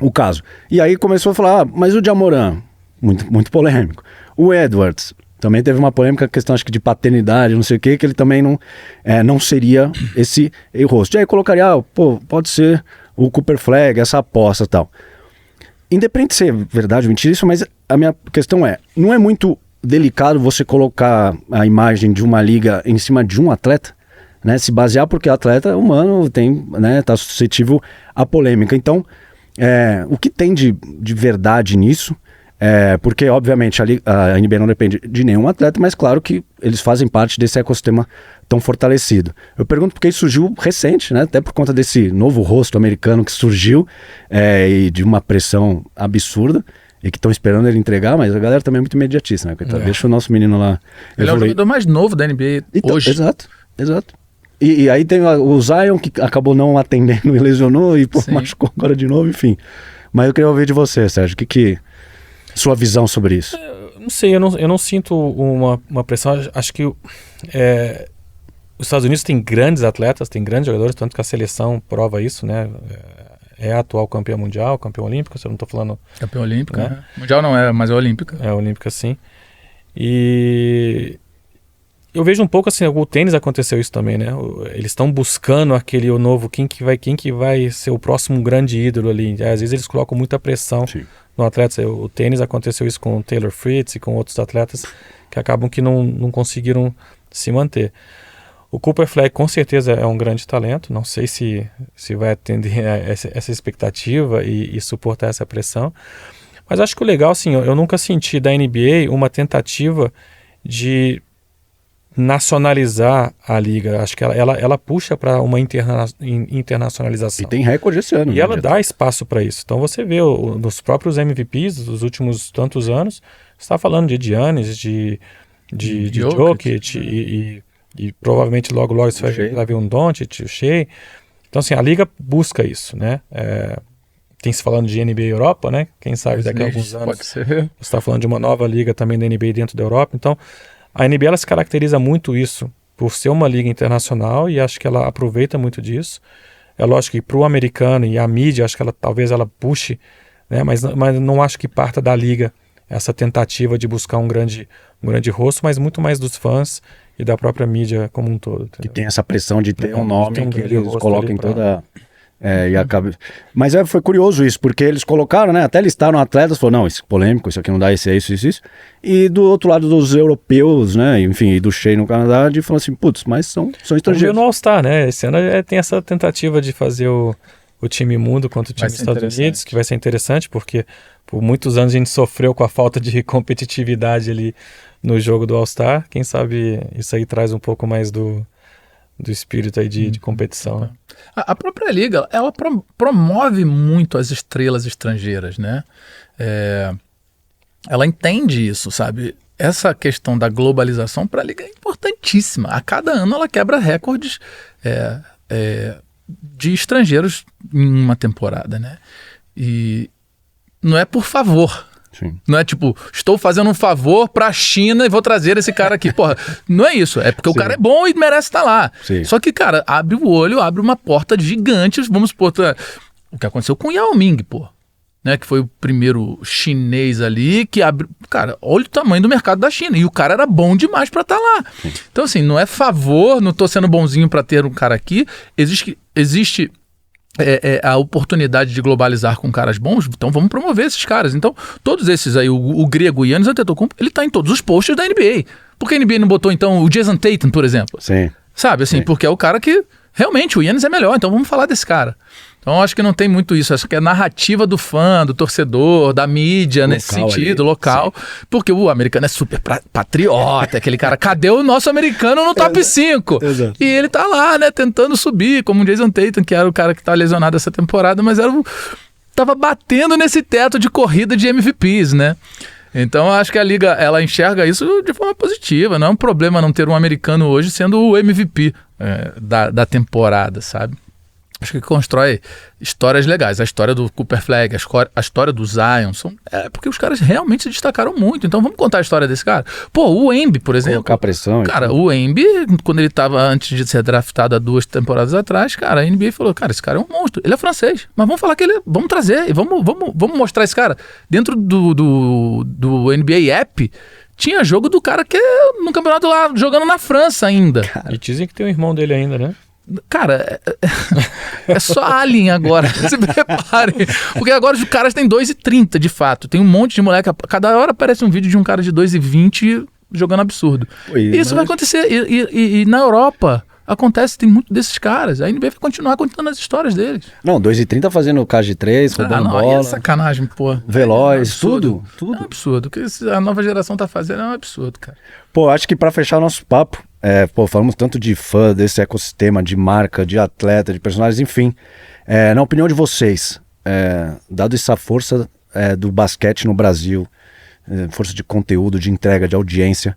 o caso. E aí começou a falar, mas o Ja Morant, muito, muito polêmico. O Edwards, também teve uma polêmica, questão acho que de paternidade, não sei o que ele também não seria esse rosto. E aí colocaria, pode ser o Cooper Flag, essa aposta e tal. Independente de ser verdade ou mentira isso, mas a minha questão não é muito delicado você colocar a imagem de uma liga em cima de um atleta? né, se basear porque o atleta humano tem, né, tá suscetível à polêmica. Então, o que tem de verdade nisso? Porque, obviamente, a NBA não depende de nenhum atleta, mas claro que eles fazem parte desse ecossistema tão fortalecido. Eu pergunto porque isso surgiu recente, né? Até por conta desse novo rosto americano que surgiu e de uma pressão absurda e que estão esperando ele entregar, mas a galera também é muito imediatista, né? Deixa o nosso menino lá. Ele é o jogador mais novo da NBA hoje. Exato. E aí tem o Zion que acabou não atendendo e lesionou e machucou agora de novo, enfim. Mas eu queria ouvir de você, Sérgio, sua visão sobre isso? Não sei, eu não sinto uma pressão. Acho que os Estados Unidos tem grandes atletas, tem grandes jogadores, tanto que a seleção prova isso, né? É a atual campeã mundial, campeã olímpica, se eu não estou falando... Campeã olímpica, né? Mundial não é, mas é olímpica. É olímpica, sim. E eu vejo um pouco assim, o tênis aconteceu isso também, né? Eles estão buscando o novo, quem que vai ser o próximo grande ídolo ali. Às vezes eles colocam muita pressão no atleta. O tênis aconteceu isso com o Taylor Fritz e com outros atletas que acabam que não conseguiram se manter. O Cooper Flag com certeza é um grande talento, não sei se vai atender a essa expectativa e suportar essa pressão, mas acho que o legal, assim, eu nunca senti da NBA uma tentativa de nacionalizar a liga. Acho que ela puxa para uma internacionalização. E tem recorde esse ano. E ela dá espaço para isso. Então você vê nos próprios MVPs dos últimos tantos anos, você está falando de Giannis, de Jokic e provavelmente logo você vai ver um Doncic, o Shea. Então assim, a liga busca isso, né? Tem se falando de NBA Europa, né? Quem sabe daqui a alguns anos você está falando de uma nova liga também da NBA dentro da Europa. Então a NBA ela se caracteriza muito isso, por ser uma liga internacional, e acho que ela aproveita muito disso. É lógico que para o americano e a mídia, acho que talvez ela puxe, né? Mas não acho que parta da liga essa tentativa de buscar um grande rosto, mas muito mais dos fãs e da própria mídia como um todo. Entendeu? Que tem essa pressão de ter um nome que eles colocam em toda... E acaba... Mas foi curioso isso, porque eles colocaram, né? Até listaram atletas, falaram, não, isso é polêmico, isso aqui não dá, isso. E do outro lado dos europeus, né? Enfim, e do Shea no Canadá, de falar assim, putz, mas são estrangeiros. No All-Star, né? Esse ano tem essa tentativa de fazer o time mundo contra o time dos Estados Unidos, que vai ser interessante, porque por muitos anos a gente sofreu com a falta de competitividade ali no jogo do All-Star. Quem sabe isso aí traz um pouco mais do espírito aí de competição, né? A própria liga, ela promove muito as estrelas estrangeiras, né? Ela entende isso, sabe? Essa questão da globalização para a liga é importantíssima. A cada ano ela quebra recordes de estrangeiros em uma temporada, né? E não é por favor. Sim. Não é tipo, estou fazendo um favor pra China e vou trazer esse cara aqui. Porra, não é isso. É porque o cara é bom e merece estar lá. Sim. Só que, cara, abre o olho, abre uma porta gigante. Vamos supor, o que aconteceu com o Yao Ming, pô. Né, que foi o primeiro chinês ali que abriu... Cara, olha o tamanho do mercado da China. E o cara era bom demais pra estar lá. Sim. Então, assim, não é favor, não tô sendo bonzinho pra ter um cara aqui. Existe a oportunidade de globalizar com caras bons, então vamos promover esses caras. Então, todos esses aí, o grego Giannis Antetokounmpo, ele tá em todos os posts da NBA. Por que a NBA não botou, então, o Jason Tatum, por exemplo? Sim. Sabe, assim, porque é o cara que, realmente, o Giannis é melhor, então vamos falar desse cara. Então, acho que não tem muito isso. Acho que é a narrativa do fã, do torcedor, da mídia, nesse sentido, local. Sim. Porque o americano é super patriota, aquele cara, cadê o nosso americano no top 5? Exato. E ele tá lá, né, tentando subir, como o Jason Tatum, que era o cara que tá lesionado essa temporada, mas tava batendo nesse teto de corrida de MVPs, né? Então, acho que a liga, ela enxerga isso de forma positiva. Não é um problema não ter um americano hoje sendo o MVP da temporada, sabe? Acho que constrói histórias legais. A história do Cooper Flag, a história do Zion, porque os caras realmente se destacaram muito. Então vamos contar a história desse cara. Pô, o Embi, por exemplo. Colocar pressão. Cara, o Embi, quando ele estava antes de ser draftado há 2 temporadas atrás, cara, a NBA falou, cara, esse cara é um monstro. Ele é francês, mas vamos falar que vamos trazer, vamos mostrar esse cara. Dentro do NBA App, tinha jogo do cara que é no campeonato lá, jogando na França ainda. Cara. E dizem que tem um irmão dele ainda, né? Cara, é só Alien agora. Se preparem. Porque agora os caras têm 2,30 de fato. Tem um monte de moleque. Cada hora aparece um vídeo de um cara de 2,20 jogando absurdo. Isso vai acontecer. E na Europa, acontece, tem muito desses caras. A NBA vai continuar contando as histórias deles. Não, 2,30 fazendo caixa de 3, roubando Aí bola. é sacanagem, pô. Veloz, tudo. É um absurdo. O que a nova geração tá fazendo é um absurdo, cara. Pô, acho que pra fechar o nosso papo, falamos tanto de fã, desse ecossistema, de marca, de atleta, de personagens, enfim. Na opinião de vocês, dado essa força do basquete no Brasil, força de conteúdo, de entrega, de audiência,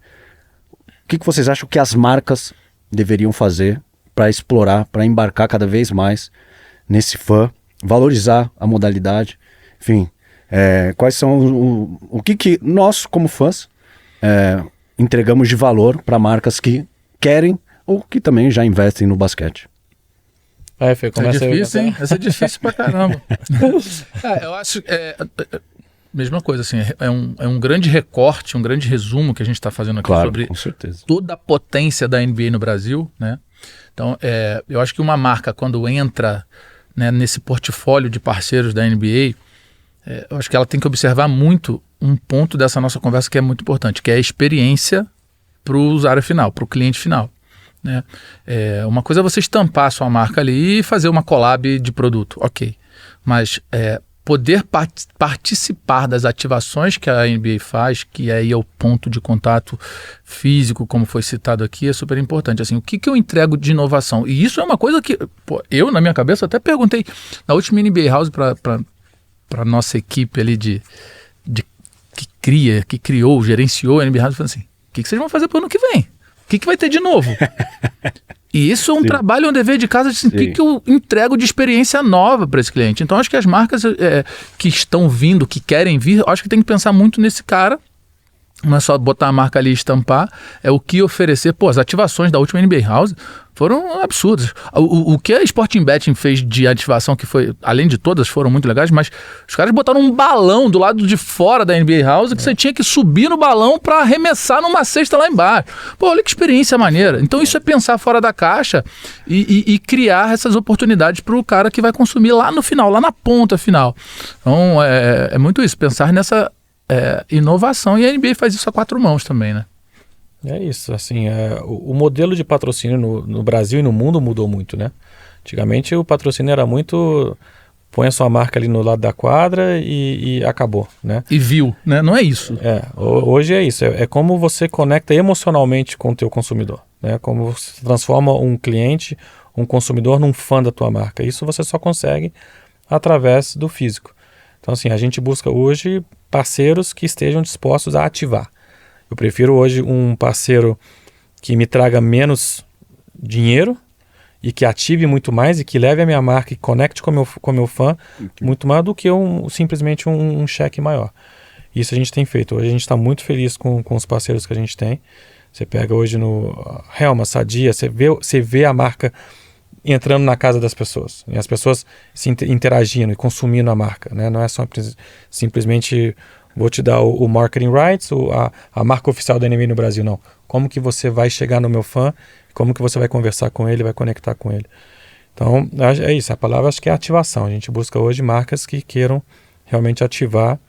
o que vocês acham que as marcas deveriam fazer para explorar, para embarcar cada vez mais nesse fã, valorizar a modalidade, enfim, quais são o que nós como fãs entregamos de valor para marcas que querem ou que também já investem no basquete? Fê, É difícil, hein? Essa é difícil pra caramba. Eu acho mesma coisa, assim, é um grande recorte, um grande resumo que a gente está fazendo aqui sobre com certeza. Toda a potência da NBA no Brasil, né? Então, eu acho que uma marca, quando entra, né, nesse portfólio de parceiros da NBA, eu acho que ela tem que observar muito um ponto dessa nossa conversa que é muito importante, que é a experiência para o usuário final, para o cliente final. Né? Uma coisa é você estampar a sua marca ali e fazer uma collab de produto, ok. Mas poder participar das ativações que a NBA faz, que aí é o ponto de contato físico, como foi citado aqui, é super importante. Assim, o que eu entrego de inovação? E isso é uma coisa que eu, na minha cabeça, até perguntei na última NBA House para nossa equipe ali que criou, gerenciou a NBA House, falando assim, o que vocês vão fazer para o ano que vem? O que vai ter de novo? E isso é um trabalho, um dever de casa, assim, o que eu entrego de experiência nova para esse cliente. Então, acho que as marcas que estão vindo, que querem vir, acho que tem que pensar muito nesse cara. Não é só botar a marca ali e estampar, é o que oferecer. Pô, as ativações da última NBA House foram absurdas. O que a Sporting Betting fez de ativação, que foi, além de todas, foram muito legais, mas os caras botaram um balão do lado de fora da NBA House que você tinha que subir no balão para arremessar numa cesta lá embaixo. Pô, olha que experiência maneira. Então isso é pensar fora da caixa e criar essas oportunidades para o cara que vai consumir lá no final, lá na ponta final. Então é muito isso, pensar nessa inovação, e a NBA faz isso a 4 mãos também, né? É isso, assim, o modelo de patrocínio no Brasil e no mundo mudou muito, né? Antigamente o patrocínio era muito, põe a sua marca ali no lado da quadra e acabou, né? E viu, né? Não é isso. Hoje é isso, é como você conecta emocionalmente com o teu consumidor, né? Como você transforma um cliente, um consumidor num fã da tua marca. Isso você só consegue através do físico. Então, assim, a gente busca hoje parceiros que estejam dispostos a ativar. Eu prefiro hoje um parceiro que me traga menos dinheiro e que ative muito mais e que leve a minha marca e conecte com o meu fã muito mais do que simplesmente um cheque maior. Isso a gente tem feito. Hoje a gente está muito feliz com os parceiros que a gente tem. Você pega hoje no Helma, Sadia, você vê a marca entrando na casa das pessoas, e as pessoas se interagindo e consumindo a marca, né? Não é só simplesmente vou te dar o marketing rights, a marca oficial da NBA no Brasil, não. Como que você vai chegar no meu fã, como que você vai conversar com ele, vai conectar com ele. Então, é isso, a palavra acho que é ativação. A gente busca hoje marcas que queiram realmente ativar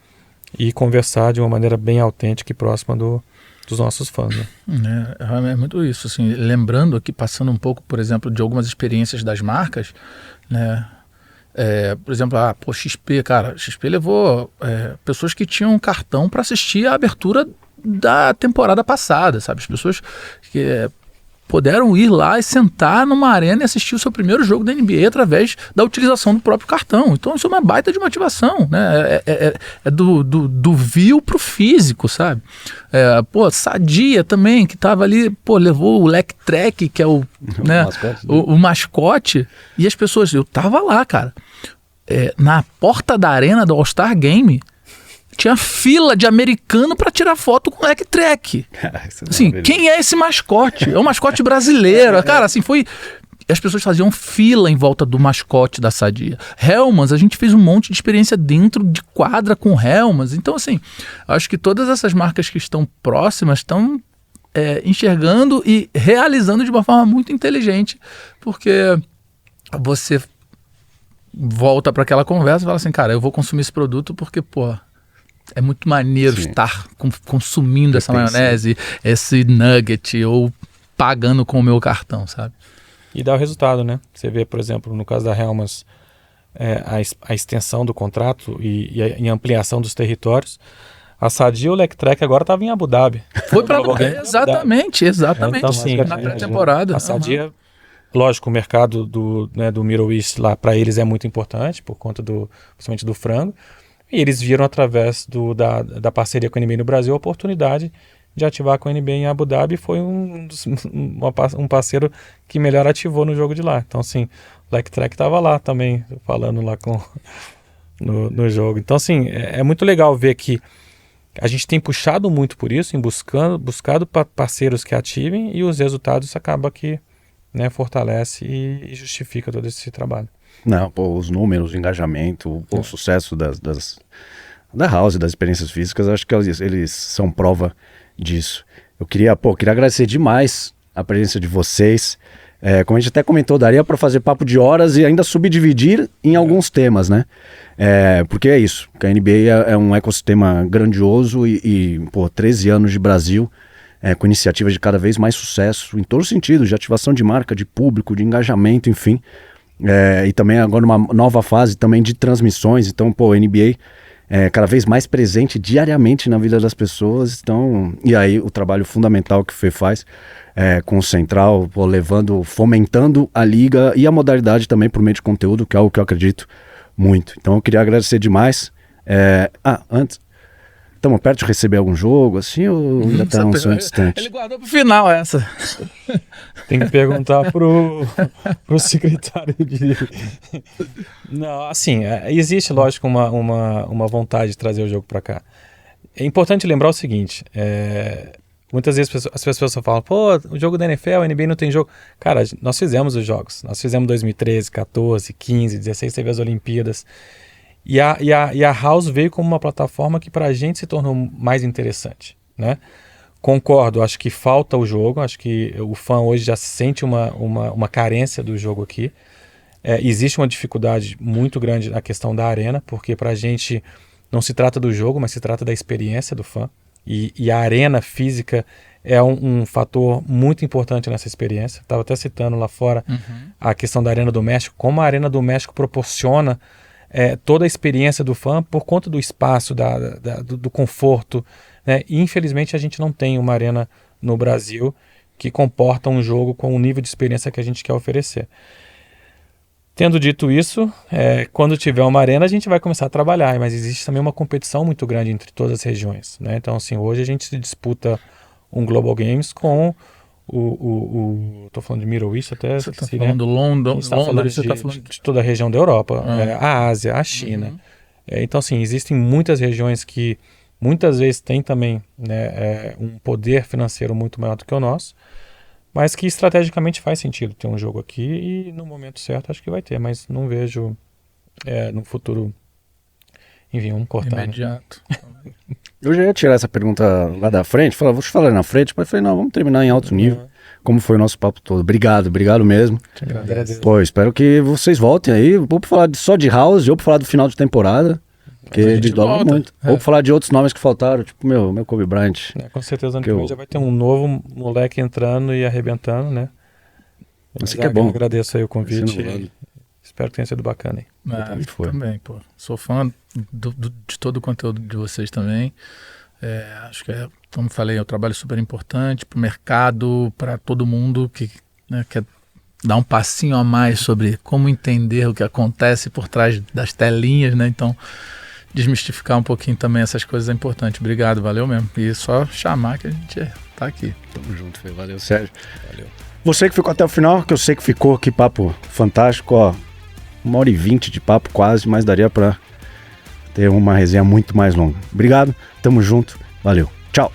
e conversar de uma maneira bem autêntica e próxima dos nossos fãs, né? É muito isso, assim, lembrando aqui, passando um pouco, por exemplo, de algumas experiências das marcas, né? Por exemplo, XP, cara, XP levou pessoas que tinham cartão para assistir a abertura da temporada passada, sabe? As pessoas que puderam ir lá e sentar numa arena e assistir o seu primeiro jogo da NBA através da utilização do próprio cartão. Então isso é uma baita de motivação, né? Do view pro físico, sabe? Sadia também, que tava ali, levou o Lec Trek, que é o mascote, o mascote, e as pessoas, eu tava lá, cara, na porta da arena do All-Star Game, tinha fila de americano para tirar foto com o Lec Trek. Assim, quem é esse mascote? É um mascote brasileiro. Cara, assim, foi... As pessoas faziam fila em volta do mascote da Sadia. Helmans, a gente fez um monte de experiência dentro de quadra com Helmans. Então, assim, acho que todas essas marcas que estão próximas estão enxergando e realizando de uma forma muito inteligente, porque você volta para aquela conversa e fala assim, cara, eu vou consumir esse produto porque, é muito maneiro estar consumindo essa maionese, esse nugget, ou pagando com o meu cartão, sabe? e dá o resultado, né? Você vê, por exemplo, no caso da Helmans, a extensão do contrato e a ampliação dos territórios. A Sadia e o Lectrek agora estavam em Abu Dhabi. Foi para exatamente. Então, sim, na pré-temporada. A Sadia, lógico, o mercado do Middle East lá para eles é muito importante, por conta principalmente do frango. E eles viram, através da parceria com a NBA no Brasil, a oportunidade de ativar com a NBA em Abu Dhabi. Foi um parceiro que melhor ativou no jogo de lá. Então, assim, o Lectrek estava lá também, falando lá no jogo. Então, assim, é muito legal ver que a gente tem puxado muito por isso, em buscado parceiros que ativem, e os resultados acaba que, né, fortalece e justifica todo esse trabalho. Não, pô, os números, o engajamento, o sucesso da House, das experiências físicas, acho que eles são prova disso. Eu queria agradecer demais a presença de vocês. Como a gente até comentou, daria para fazer papo de horas e ainda subdividir em alguns temas, né? Porque é isso, porque a NBA é um ecossistema grandioso e 13 anos de Brasil, com iniciativas de cada vez mais sucesso, em todos os sentidos, de ativação de marca, de público, de engajamento, enfim. E também agora uma nova fase também de transmissões. Então, a NBA cada vez mais presente diariamente na vida das pessoas. Então, e aí o trabalho fundamental que o Fê faz com o Central, fomentando a liga e a modalidade também por meio de conteúdo, que é algo que eu acredito muito. Então eu queria agradecer demais. Antes, estamos perto de receber algum jogo, assim, ou ainda está um sonho distante? Ele guardou para o final essa. Tem que perguntar pro secretário de... Não, assim, existe, lógico, uma vontade de trazer o jogo para cá. É importante lembrar o seguinte, muitas vezes as pessoas falam, o jogo da NFL, a NBA não tem jogo. Cara, nós fizemos os jogos. Nós fizemos 2013, 14, 15, 16, teve as Olimpíadas. E a House veio como uma plataforma que pra gente se tornou mais interessante, né? Concordo, acho que falta o jogo, acho que o fã hoje já sente uma carência do jogo aqui. Existe uma dificuldade muito grande na questão da arena, porque pra gente não se trata do jogo, mas se trata da experiência do fã. E a arena física é um fator muito importante nessa experiência. Estava até citando lá fora a questão da Arena do México, como a Arena do México proporciona toda a experiência do fã por conta do espaço, do conforto, né? E infelizmente a gente não tem uma arena no Brasil que comporta um jogo com o nível de experiência que a gente quer oferecer. Tendo dito isso, quando tiver uma arena a gente vai começar a trabalhar, mas existe também uma competição muito grande entre todas as regiões, né? Então, assim, hoje a gente se disputa um Global Games com tô falando de Middle East até... Você está falando do London, você está falando de toda a região da Europa, a Ásia, a China. Então, assim, existem muitas regiões que muitas vezes têm também, né, um poder financeiro muito maior do que o nosso, mas que estrategicamente faz sentido ter um jogo aqui e no momento certo acho que vai ter, mas não vejo no futuro, enfim, vamos cortar. Imediato. Né? Eu já ia tirar essa pergunta lá da frente, vou te falar na frente, mas falei, não, vamos terminar em alto nível, como foi o nosso papo todo. Obrigado mesmo. Espero que vocês voltem aí, ou para falar só de House, ou para falar do final de temporada, porque desdobra muito. Ou para falar de outros nomes que faltaram, tipo meu Kobe Bryant. Com certeza, ano que vem já vai ter um novo moleque entrando e arrebentando, né? Mas que é bom. Eu agradeço aí o convite. Espero que tenha sido bacana. Também, sou fã de todo o conteúdo de vocês também. Acho que, como falei, é um trabalho super importante para o mercado, para todo mundo que quer dar um passinho a mais sobre como entender o que acontece por trás das telinhas, né? Então, desmistificar um pouquinho também essas coisas é importante. Obrigado, valeu mesmo. E só chamar que a gente tá aqui. Tamo junto, Fê. Valeu, Sérgio. Valeu. Você que ficou até o final, que eu sei que ficou, que papo fantástico, 1h20 de papo quase, mas daria pra ter uma resenha muito mais longa. Obrigado, tamo junto, valeu, tchau.